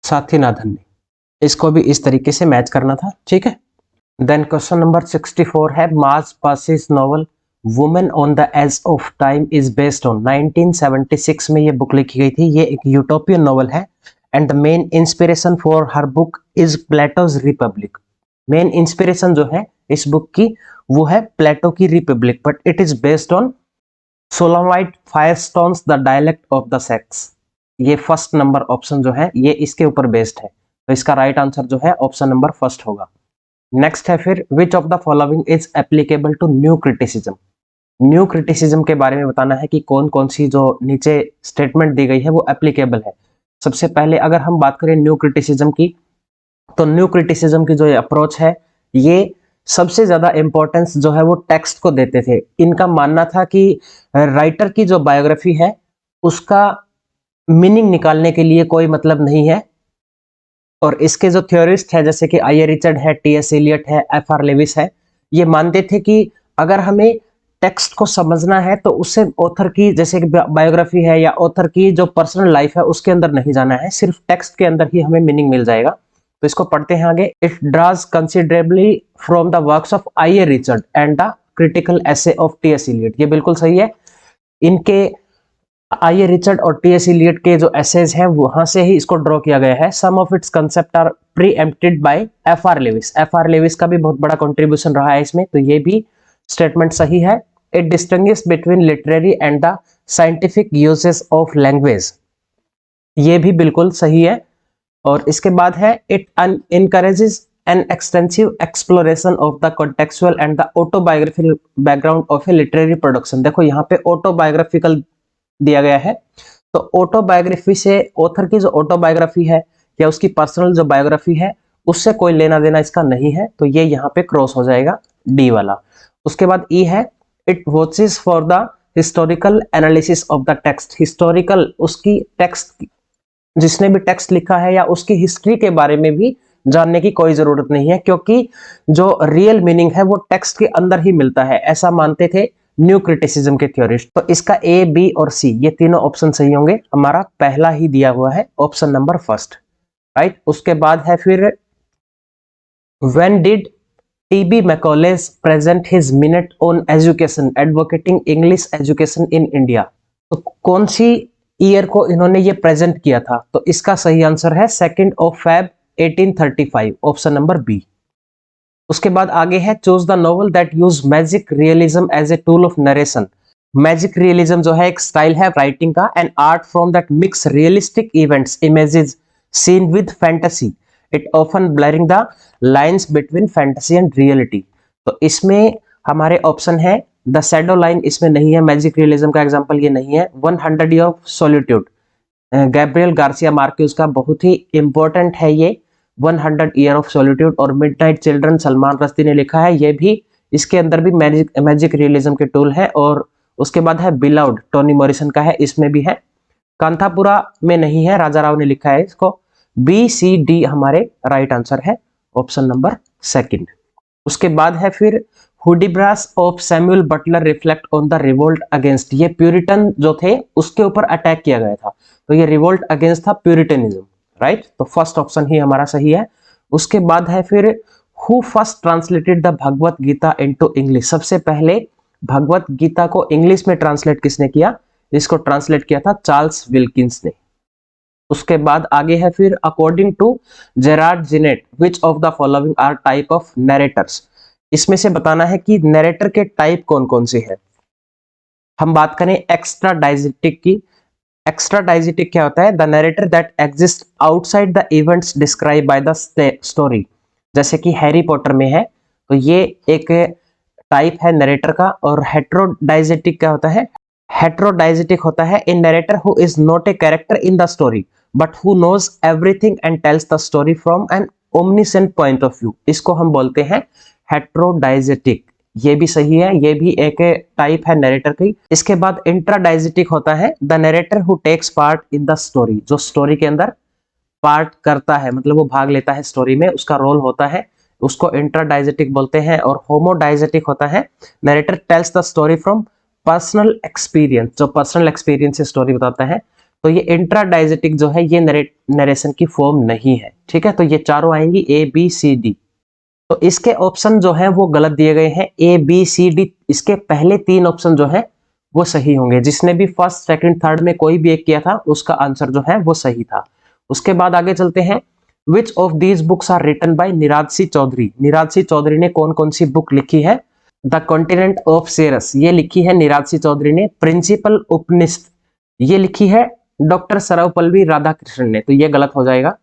साथीनाथन ने। इसको भी इस तरीके से मैच करना था। ठीक है, देन क्वेश्चन नंबर 64 है Marge Piercy's novel women on the edge of time is based on. 1976 में ये बुक लिखी गई थी। ये एक यूटोपियन नॉवल है, and the main inspiration for her book is Plato's Republic. Main inspiration जो है इस बुक की वो है प्लेटो की Republic, but it is based on Shulamith Firestone's the dialect of the sex. ये फर्स्ट नंबर ऑप्शन जो है ये इसके ऊपर बेस्ड है, तो इसका राइट आंसर जो है ऑप्शन नंबर फर्स्ट होगा। नेक्स्ट है फिर which of the following is applicable to new criticism. New criticism के बारे में बताना है कि कौन कौन सी जो नीचे स्टेटमेंट दी गई है वो एप्लीकेबल है। सबसे पहले अगर हम बात करें न्यू क्रिटिसिज्म की, तो न्यू क्रिटिसिज्म की जो अप्रोच है ये सबसे ज्यादा इंपॉर्टेंस जो है वो टेक्स्ट को देते थे। इनका मानना था कि राइटर की जो बायोग्राफी है उसका मीनिंग निकालने के लिए कोई मतलब नहीं है। और इसके जो थ्योरिस्ट है जैसे कि आई ए रिचर्ड है, टी.एस. एलियट है, एफ.आर. लेविस है, ये मानते थे कि अगर हमें टेक्स्ट को समझना है तो उससे ऑथर की जैसे कि बायोग्राफी है या ऑथर की जो पर्सनल लाइफ है उसके अंदर नहीं जाना है, सिर्फ टेक्स्ट के अंदर ही हमें मीनिंग मिल जाएगा। तो इसको पढ़ते हैं आगे। It draws considerably from the works of I A Richard and the critical essay of T S. Eliot. ये बिल्कुल सही है। इनके आई ए रिचर्ड और टी.एस. एलियट के जो एसेज हैं वहां से ही इसको ड्रॉ किया गया है। Some of its concept are preempted by F R. Leavis. F R. Leavis का भी बहुत बड़ा कंट्रीब्यूशन रहा है इसमें, तो ये भी स्टेटमेंट सही है। It distinguish between literary and the scientific uses of language. ये भी बिल्कुल सही है। और इसके बाद है it encourages an extensive exploration of the contextual and the autobiographical background of a literary production. देखो यहाँ पे ऑटोबायोग्राफिकल दिया गया है, तो ऑटोबायोग्राफी से ऑथर की जो ऑटोबायोग्राफी है या उसकी पर्सनल जो बायोग्राफी है उससे कोई लेना देना इसका नहीं है, तो ये यहाँ पे क्रॉस हो जाएगा डी वाला। उसके बाद ई है it watches for the historical analysis of the text. Historical, उसकी टेक्स्ट, जिसने भी टेक्स्ट लिखा है या उसकी हिस्ट्री के बारे में भी जानने की कोई जरूरत नहीं है, क्योंकि जो रियल मीनिंग है वो टेक्स्ट के अंदर ही मिलता है, ऐसा मानते थे न्यू क्रिटिसिज्म के थ्योरिस्ट। तो इसका ए, बी और सी ये तीनों ऑप्शन सही होंगे। हमारा पहला ही दिया हुआ है ऑप्शन नंबर फर्स्ट, राइट। उसके बाद है फिर when did T B Macaulay's present his minute on education advocating English education in India. तो कौन सी ईयर को इन्होंने ये प्रेजेंट किया था? तो इसका सही आंसर है 2 Feb 1835, ऑप्शन नंबर बी। उसके बाद आगे है choose the novel that use magic realism as a tool of narration. Magic realism जो है एक स्टाइल है राइटिंग का and art form that mix realistic events images scene with fantasy, it often blurring the lines between fantasy and reality. तो इसमें हमारे option है the shadow line, इसमें नहीं है, मैजिक रियलिज्म का एग्जांपल ये नहीं है। 100 year of solitude, Gabriel Garcia Marquess का बहुत ही इंपॉर्टेंट है ये 100 ईयर ऑफ सॉलिट्यूड। और मिडनाइट चिल्ड्रन सलमान रश्दी ने लिखा है, ये भी इसके अंदर भी मैजिक रियलिज्म के टूल है। और उसके बाद है बिलाउड, टोनी मॉरिसन का है, इसमें भी है। कांथापुरा में नहीं है, राजा राव ने लिखा है इसको। बी सी डी हमारे राइट आंसर है, ऑप्शन नंबर सेकंड। उसके बाद है फिर Hudibras of Samuel Butler reflect on the revolt against. ये प्यूरिटन जो थे उसके ऊपर अटैक किया गया था, तो ये रिवोल्ट अगेंस्ट था प्यूरिटनिज्म, राइट। तो फर्स्ट ऑप्शन ही हमारा सही है। उसके बाद है फिर who first translated the Bhagavad Gita into English. सबसे पहले भगवत गीता को इंग्लिश में ट्रांसलेट किसने किया? इसको ट्रांसलेट किया था चार्ल्स विल्किंस ने। उसके बाद आगे है फिर according to Gerard Genette which of the following are type of narrators. इसमें से बताना है कि नरेटर के टाइप कौन कौन से हैं। हम बात करें एक्स्ट्रा डाइजेटिक की। एक्स्ट्रा डाइजेटिक क्या होता है? The narrator that exist outside the events describe by the story. जैसे कि हैरी पॉटर में है, तो ये एक टाइप है नरेटर का। और हेट्रोडाइजेटिक क्या होता है? हेट्रोडाइजेटिक होता है a narrator who is not a character in the story but who knows everything and tells the story from an omniscient point of view. इसको हम बोलते हैं हेट्रोडाइजेटिक। ये भी सही है, ये भी एक टाइप है नरेटर की। इसके बाद इंट्राडाइजेटिक होता है the narrator who takes part in the story. जो स्टोरी के अंदर पार्ट करता है, मतलब वो भाग लेता है स्टोरी में, उसका रोल होता है, उसको इंट्राडाइजेटिक बोलते हैं। और होमोडाइजेटिक होता है narrator tales the story from personal experience, जो पर्सनल एक्सपीरियंस से स्टोरी बताता है। तो ये इंट्राडाइजेटिक जो है ये नरेशन की फॉर्म नहीं है, ठीक है। तो ये चारों आएंगी ए बी सी डी। तो इसके ऑप्शन जो है वो गलत दिए गए हैं, ए बी सी डी। इसके पहले 3 ऑप्शन जो है वो सही होंगे। जिसने भी फर्स्ट सेकंड थर्ड में कोई भी एक किया था उसका आंसर जो है वो सही था। उसके बाद आगे चलते हैं। Which of these books are written by Nirad C Chaudhuri. Nirad C Chaudhuri ने कौन कौन सी बुक लिखी है? द कॉन्टिनेंट ऑफ सेरस ये लिखी है निराद सी चौधरी ने। प्रिंसिपल उपनिषद ये लिखी है डॉक्टर सर्वपल्ली राधाकृष्णन ने, तो ये गलत हो जाएगा।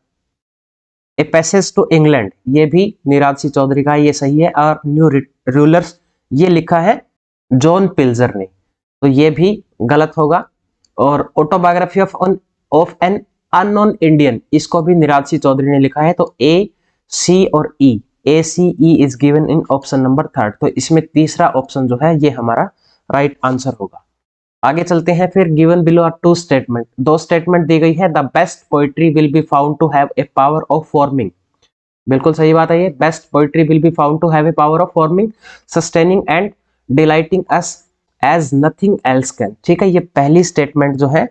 ए पैसेज टू इंग्लैंड ये भी निराद सी चौधरी का, ये सही है। और न्यू रूलर्स ये लिखा है जॉन पिल्जर ने, तो ये भी गलत होगा। और autobiography of an unknown Indian इसको भी निराद सी चौधरी ने लिखा है। तो ए सी और E, A C E is given in option number third. तो इसमें तीसरा ऑप्शन जो है ये हमारा राइट आंसर होगा। आगे चलते हैं फिर। Given below are 2 statement, 2 statement दी गई है। The best poetry will be found to have a power of forming, बिल्कुल सही बात है ये। Best poetry will be found to have a power of forming, sustaining and delighting us as nothing else can, ठीक है। ये पहली statement जो है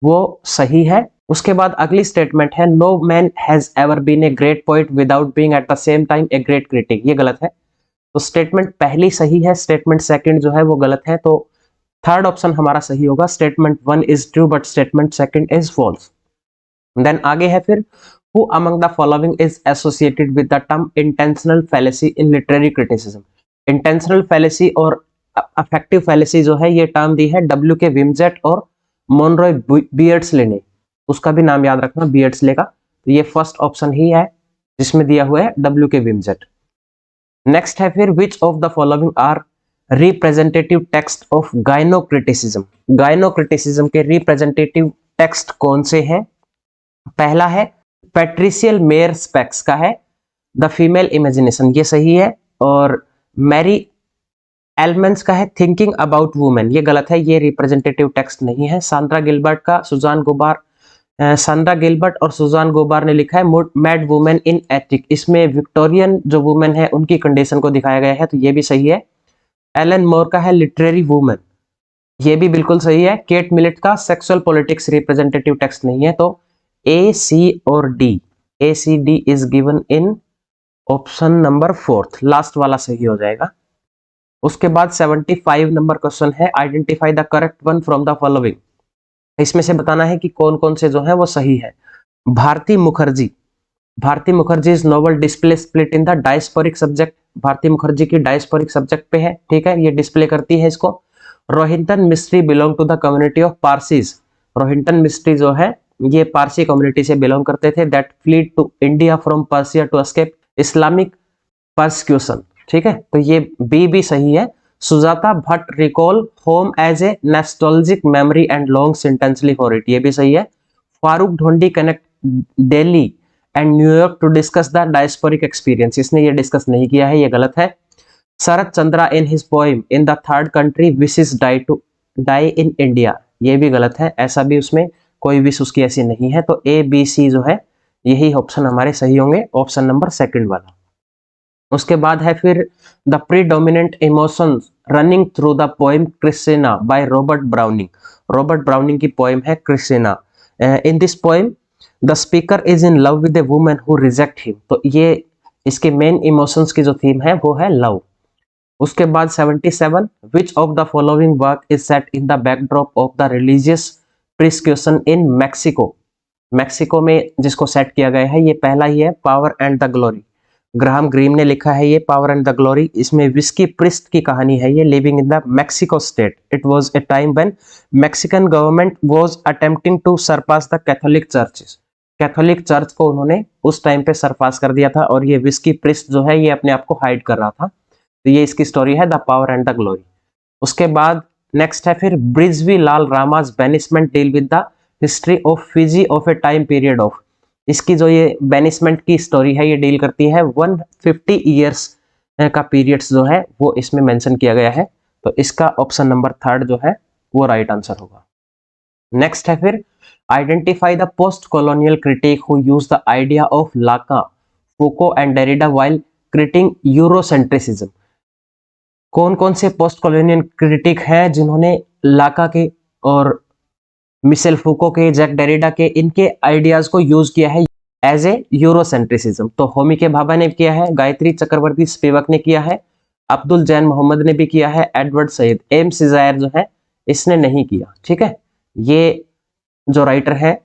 वो सही है। उसके बाद अगली स्टेटमेंट है no man has ever been a great poet without being at the same time a great critic, ये गलत है। तो स्टेटमेंट पहली सही है, स्टेटमेंट सेकंड जो है वो गलत है। तो थर्ड ऑप्शन हमारा सही होगा, statement 1 is true but statement second is false. Then आगे है फिर who among the following is associated with the term intentional fallacy in literary criticism. Intentional fallacy और अफेक्टिव फैलेसी जो है ये टर्म दी है डब्ल्यू के विमजेट और मोनरॉय बियर्ड्सले ने, उसका भी नाम याद रखना बियर्ड्सले का। तो ये फर्स्ट ऑप्शन ही है जिसमें दिया हुआ है डब्ल्यू के विमजेट। नेक्स्ट है फिर which of the following are representative text of gynocriticism. Gynocriticism के रिप्रेजेंटेटिव टेक्स्ट कौन से हैं? पहला है पैट्रिशियल मेयर स्पेक्स का है द फीमेल इमेजिनेशन, ये सही है। और मैरी एलमेंस का है थिंकिंग अबाउट वुमेन, ये गलत है, ये रिप्रेजेंटेटिव टेक्स्ट नहीं है। सांद्रा गिलबर्ट का सुजान गुबार सांड्रा गिलबर्ट और सुजान गोबार ने लिखा है मैड वुमेन इन एथिक। इसमें विक्टोरियन जो वुमेन है उनकी कंडीशन को दिखाया गया है, तो ये भी सही है। एलन मोर का है लिटरेरी वुमेन, ये भी बिल्कुल सही है। केट मिलेट का सेक्सुअल पॉलिटिक्स रिप्रेजेंटेटिव टेक्स्ट नहीं है, तो ए, सी और D, A C D is given in option number 4, last वाला सही हो जाएगा। उसके बाद 75 नंबर क्वेश्चन है, identify the correct one from the following. इसमें से बताना है कि कौन कौन से जो है वो सही है। Bharati Mukherjee, Bharati Mukherjee is novel display split in the diasporic subject. Bharati Mukherjee की डायस्पोरिक सब्जेक्ट पे है, ठीक है, ये डिस्प्ले करती है इसको। Rohinton Mistry belong to the community of Parsis. Rohinton Mistry जो है ये पारसी कम्युनिटी से बिलोंग करते थे। That fled to India from Persia to escape Islamic persecution, ठीक है, तो ये बी भी सही है। Sujata Bhatt recall home as a nostalgic memory and longs intensely for it, ये भी सही है। Farrukh Dhondy connect Delhi and New York to discuss the diasporic experience, इसने ये डिस्कस नहीं किया है, ये गलत है। Sharat Chandra in his poem in the third country wishes die in India, ये भी गलत है, ऐसा भी उसमें कोई विश उसकी ऐसी नहीं है। तो ए बी सी जो है यही ऑप्शन हमारे सही होंगे, ऑप्शन नंबर 2 वाला। उसके बाद है फिर the predominant emotions running through the poem Christina by Robert Browning. Robert Browning की पोएम है Christina. In this poem the speaker is in love with a woman who reject him, तो ये इसके मेन इमोशंस की जो theme है वो है लव। उसके बाद 77 which of the following work is set in the backdrop of the religious persecution in Mexico. Mexico में जिसको सेट किया गया है ये पहला ही है, power and the glory. Graham Greene ने लिखा है ये पावर एंड द ग्लोरी। इसमें विस्की प्रिस्ट की कहानी है, ये living in the Mexico state. It was a time when Mexican government was attempting to surpass the Catholic churches. Catholic church को उन्होंने उस टाइम पे सरपास कर दिया था और ये विस्की प्रिस्ट जो है ये अपने आप को हाइड कर रहा था। तो ये इसकी स्टोरी है, the power and the glory. उसके बाद नेक्स्ट है फिर Brij V Lal Rama's banishment deal with the history of Fiji of a time period of. इसकी जो ये बैनिशमेंट की स्टोरी है ये डील करती है 150 ईयर्स का पीरियड्स जो है वो इसमें मेंशन किया गया है। तो इसका ऑप्शन नंबर 3 जो है वो राइट आंसर होगा। नेक्स्ट है फिर identify the post colonial critic who use the idea of Lacan, Foucault and Derrida while critiquing Eurocentrism. कौन कौन से पोस्ट कॉलोनियल क्रिटिक हैं जिन्होंने लाका के और मिशेल फूको के, जैक डेरिडा के, इनके आइडियाज को यूज किया है एज ए यूरोसेंट्रिसिज्म। तो होमी के भाभा ने किया है, गायत्री चक्रवर्ती स्पिवक ने किया है, अब्दुल जैन मोहम्मद ने भी किया है, एडवर्ड सईद। एम सिजायर जो है इसने नहीं किया, ठीक है। ये जो राइटर है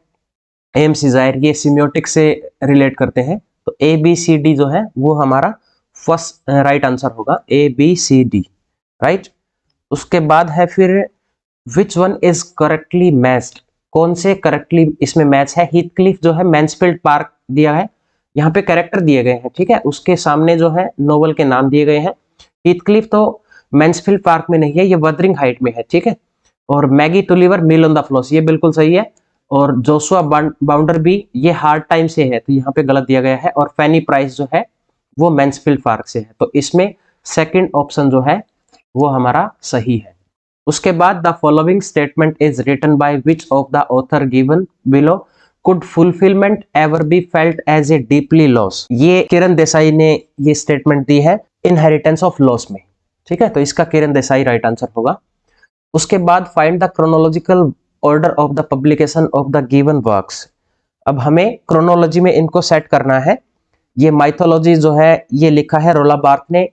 एम सिजायर ये सिम्योटिक से रिलेट करते हैं। तो ए बी सी डी जो है वो हमारा फर्स्ट राइट आंसर होगा, A B C D, right. उसके बाद है फिर which one is correctly matched, कौन से करेक्टली इसमें मैच है। हीथक्लिफ जो है मैंसफील्ड पार्क दिया है, यहाँ पे कैरेक्टर दिए गए हैं, ठीक है, उसके सामने जो है नोवेल के नाम दिए गए हैं। हीथक्लिफ तो मैंसफील्ड पार्क में नहीं है, ये वदरिंग हाइट में है, ठीक है। और Maggie Tulliver mill on the floss, ये बिल्कुल सही है। और जोशुआ बाउंडर भी ये हार्ड टाइम से है, तो यहाँ पे गलत दिया गया है। और फैनी प्राइस जो है वो मैंसफील्ड पार्क से है, तो इसमें सेकंड ऑप्शन जो है वो हमारा सही है। उसके बाद the following statement is written by which of the author given below could fulfilment ever be felt as a deeply loss. ये किरण देसाई ने ये स्टेटमेंट दी है इनहेरिटेंस ऑफ लॉस में, ठीक है, तो इसका किरण देसाई राइट आंसर होगा। उसके बाद find the chronological order of the publication of the given works. अब हमें क्रोनोलॉजी में इनको सेट करना है। ये माइथोलॉजी जो है ये लिखा है रोला बार्थ ने,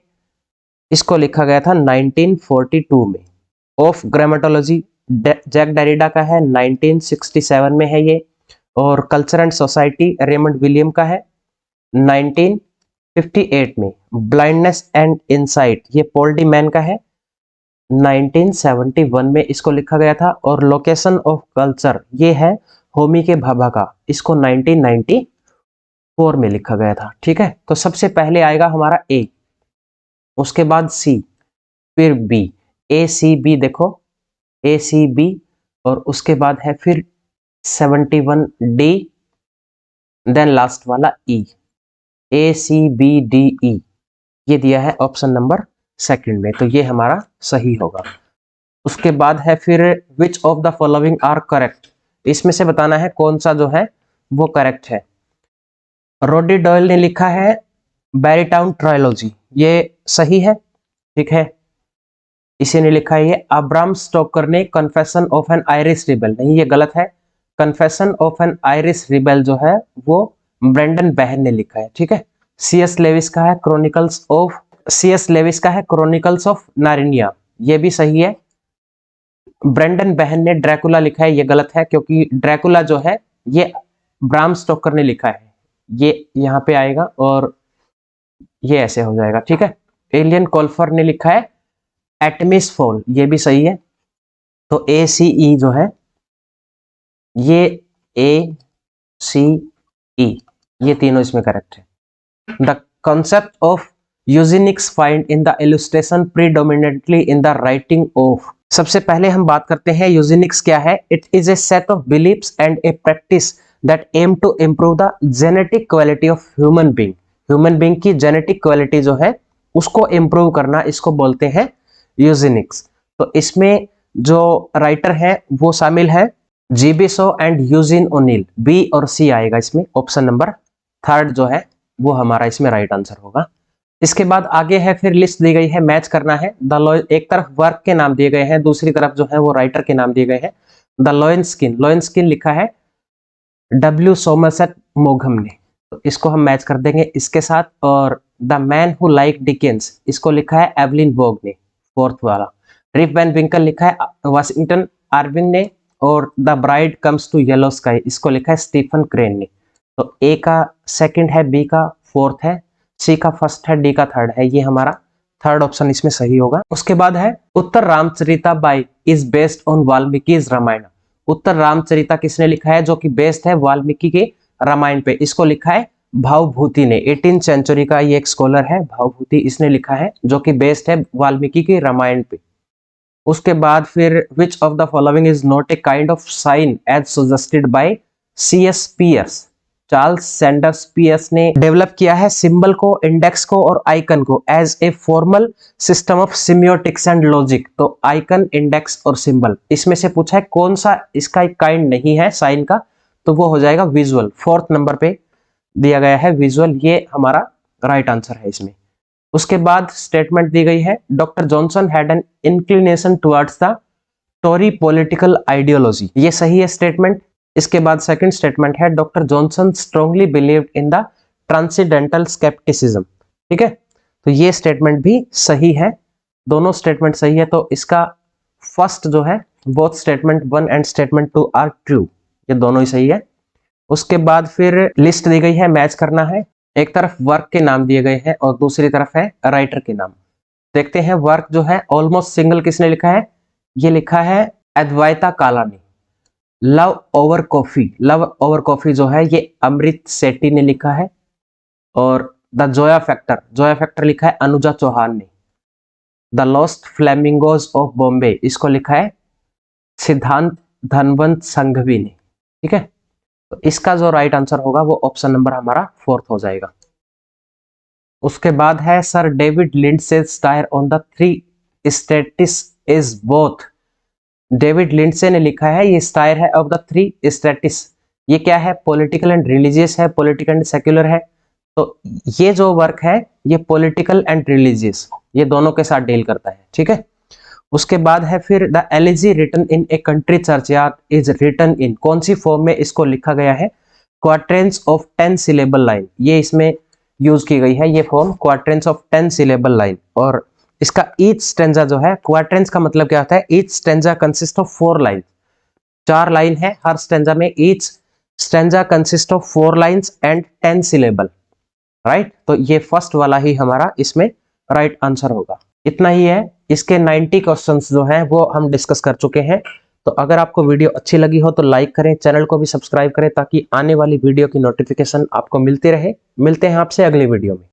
इसको लिखा गया था 1942 में। ऑफ ग्रामेटोलॉजी जैक डेरिडा का है, 1967 में है ये। और culture and society Raymond William का है 1958 में। ब्लाइंडनेस एंड इनसाइट ये पॉल डी मैन का है 1971 में इसको लिखा गया था। और लोकेशन ऑफ कल्चर ये है होमी के भाभा का, इसको 1994 में लिखा गया था, ठीक है। तो सबसे पहले आएगा हमारा ए, उसके बाद सी, फिर बी, ए सी बी, देखो ए सी बी। और उसके बाद है फिर 71 डी, देन लास्ट वाला ई, ए सी बी डी ई, ये दिया है ऑप्शन नंबर 2 में, तो ये हमारा सही होगा। उसके बाद है फिर which of the following are correct इसमें से बताना है कौन सा जो है वो करेक्ट है। रोडी डॉयल ने लिखा है बैरीटाउन ट्रायोलॉजी, ये सही है, ठीक है। इसी ने लिखा है ये। अब्राम स्टोकर ने confession of N Irish rebel, नहीं ये गलत है। Confession of N Irish rebel जो है वो ब्रेंडन बेहन ने लिखा है, ठीक है। सीएस लेविस का है क्रॉनिकल्स ऑफ नारिनिया, ये भी सही है। ब्रेंडन बेहन ने ड्रैकुला लिखा है, ये गलत है क्योंकि ड्रैकुला जो है ये ब्राम स्टोकर ने लिखा है, ये यहाँ पे आएगा और ये ऐसे हो जाएगा, ठीक है। एलियन कोल्फर ने लिखा है एटमिस फॉल, ये भी सही है। तो ACE जो है ये ACE, ये तीनों इसमें करेक्ट है। The concept of eugenics find in the illustration predominantly in the writing of। सबसे पहले हम बात करते हैं यूजेनिक्स क्या है। It is a set of beliefs and a practice that aim to improve the genetic quality of human being. Human being की genetic quality जो है उसको इम्प्रूव करना, इसको बोलते हैं यूजेनिक्स। तो इसमें जो राइटर है वो शामिल है GB Shaw and Eugene O'Neill. B और सी आएगा इसमें, ऑप्शन नंबर 3 जो है वो हमारा इसमें राइट आंसर होगा। इसके बाद आगे है फिर लिस्ट दी गई है, मैच करना है। एक तरफ वर्क के नाम दिए गए हैं, दूसरी तरफ जो है वो राइटर के नाम दिए गए हैं। द लॉयन स्किन लिखा है W सोमरसेट मोघम ने, तो इसको हम मैच कर देंगे इसके साथ। और the man who like Dickens, इसको लिखा है एवलिन वोग ने, फोर्थ वाला। रिप वैन विंकल लिखा है वाशिंगटन आर्विंग ने। और the bride comes to yellow sky, इसको लिखा है स्टीफन क्रेन ने। तो ए का सेकंड है, बी का फोर्थ है, सी का फर्स्ट है, डी का थर्ड है, ये हमारा थर्ड ऑप्शन इसमें सही होगा। उसके बाद है Uttararamacharita by is based on Valmiki Ramayana. Uttararamacharita किसने लिखा है, जो कि बेस्ड है वाल्मीकि के रामायण पे, इसको लिखा है भावभूति ने। 18th सेंचुरी का ये एक स्कॉलर है भावभूति, इसने लिखा है, जो कि बेस्ड है वाल्मीकि के रामायण पे। उसके बाद फिर which of the following is not a kind of sign as suggested by CS Peirce. Charles Sanders Peirce ने डेवलप किया है सिंबल को, इंडेक्स को और आइकन को as a formal system of semiotics and logic. तो आइकन, इंडेक्स और symbol, इसमें से पूछा है कौन सा इसका एक काइंड नहीं है साइन का, तो वो हो जाएगा विजुअल। 4th नंबर पे दिया गया है विजुअल, ये हमारा राइट आंसर है इसमें। उसके बाद स्टेटमेंट दी गई है Doctor Johnson had an inclination towards the Tory political ideology, ये सही है स्टेटमेंट। इसके बाद सेकंड स्टेटमेंट है Doctor Johnson strongly believed in the transcendental scepticism, ठीक है। तो ये स्टेटमेंट भी सही है, दोनों स्टेटमेंट सही है। तो इसका फर्स्ट जो है both statement 1 and statement 2 are true, ये दोनों ही सही है। उसके बाद फिर लिस्ट दी गई है, मैच करना है। एक तरफ वर्क के नाम दिए गए हैं और दूसरी तरफ है राइटर के नाम। देखते हैं वर्क जो है ऑलमोस्ट सिंगल किसने लिखा है, ये लिखा है अद्वैता काला ने। लव ओवर कॉफी जो है ये अमृत सेठी ने लिखा है। और द जोया फैक्टर लिखा है अनुजा चौहान ने। The lost flamingos of Bombay, इसको लिखा है सिद्धांत धनवंत संघवी ने, ठीक है। तो इसका जो राइट आंसर होगा वो ऑप्शन नंबर हमारा 4th हो जाएगा। उसके बाद है Sir David Lindsay satire on the 3 estates is both. David Lindsay ने लिखा है ये स्टायर है ऑफ द 3 स्टेटिस, ये क्या है, पॉलिटिकल एंड रिलीजियस है, पॉलिटिकल एंड सेक्युलर है। तो ये जो वर्क है ये पॉलिटिकल एंड रिलीजियस, ये दोनों के साथ डील करता है, ठीक है। उसके बाद है फिर the elegy written in a country churchyard is written in, कौन सी फॉर्म में इसको लिखा गया है, क्वाड्रेंट्स ऑफ 10 सिलेबल लाइन, ये इसमें यूज की गई है ये form quadrants of 10 syllable line. और इसका ईच स्टेंजा जो है, क्वाड्रेंट्स का मतलब क्या होता है, each stanza consist of 4 line, 4 line है हर स्टेंजा में, each stanza consist of 4 lines and 10 syllable, right. तो ये फर्स्ट वाला ही हमारा इसमें राइट आंसर होगा। इतना ही है, इसके 90 क्वेश्चंस जो हैं वो हम डिस्कस कर चुके हैं। तो अगर आपको वीडियो अच्छी लगी हो तो लाइक करें, चैनल को भी सब्सक्राइब करें ताकि आने वाली वीडियो की नोटिफिकेशन आपको मिलती रहे। मिलते हैं आपसे अगली वीडियो में।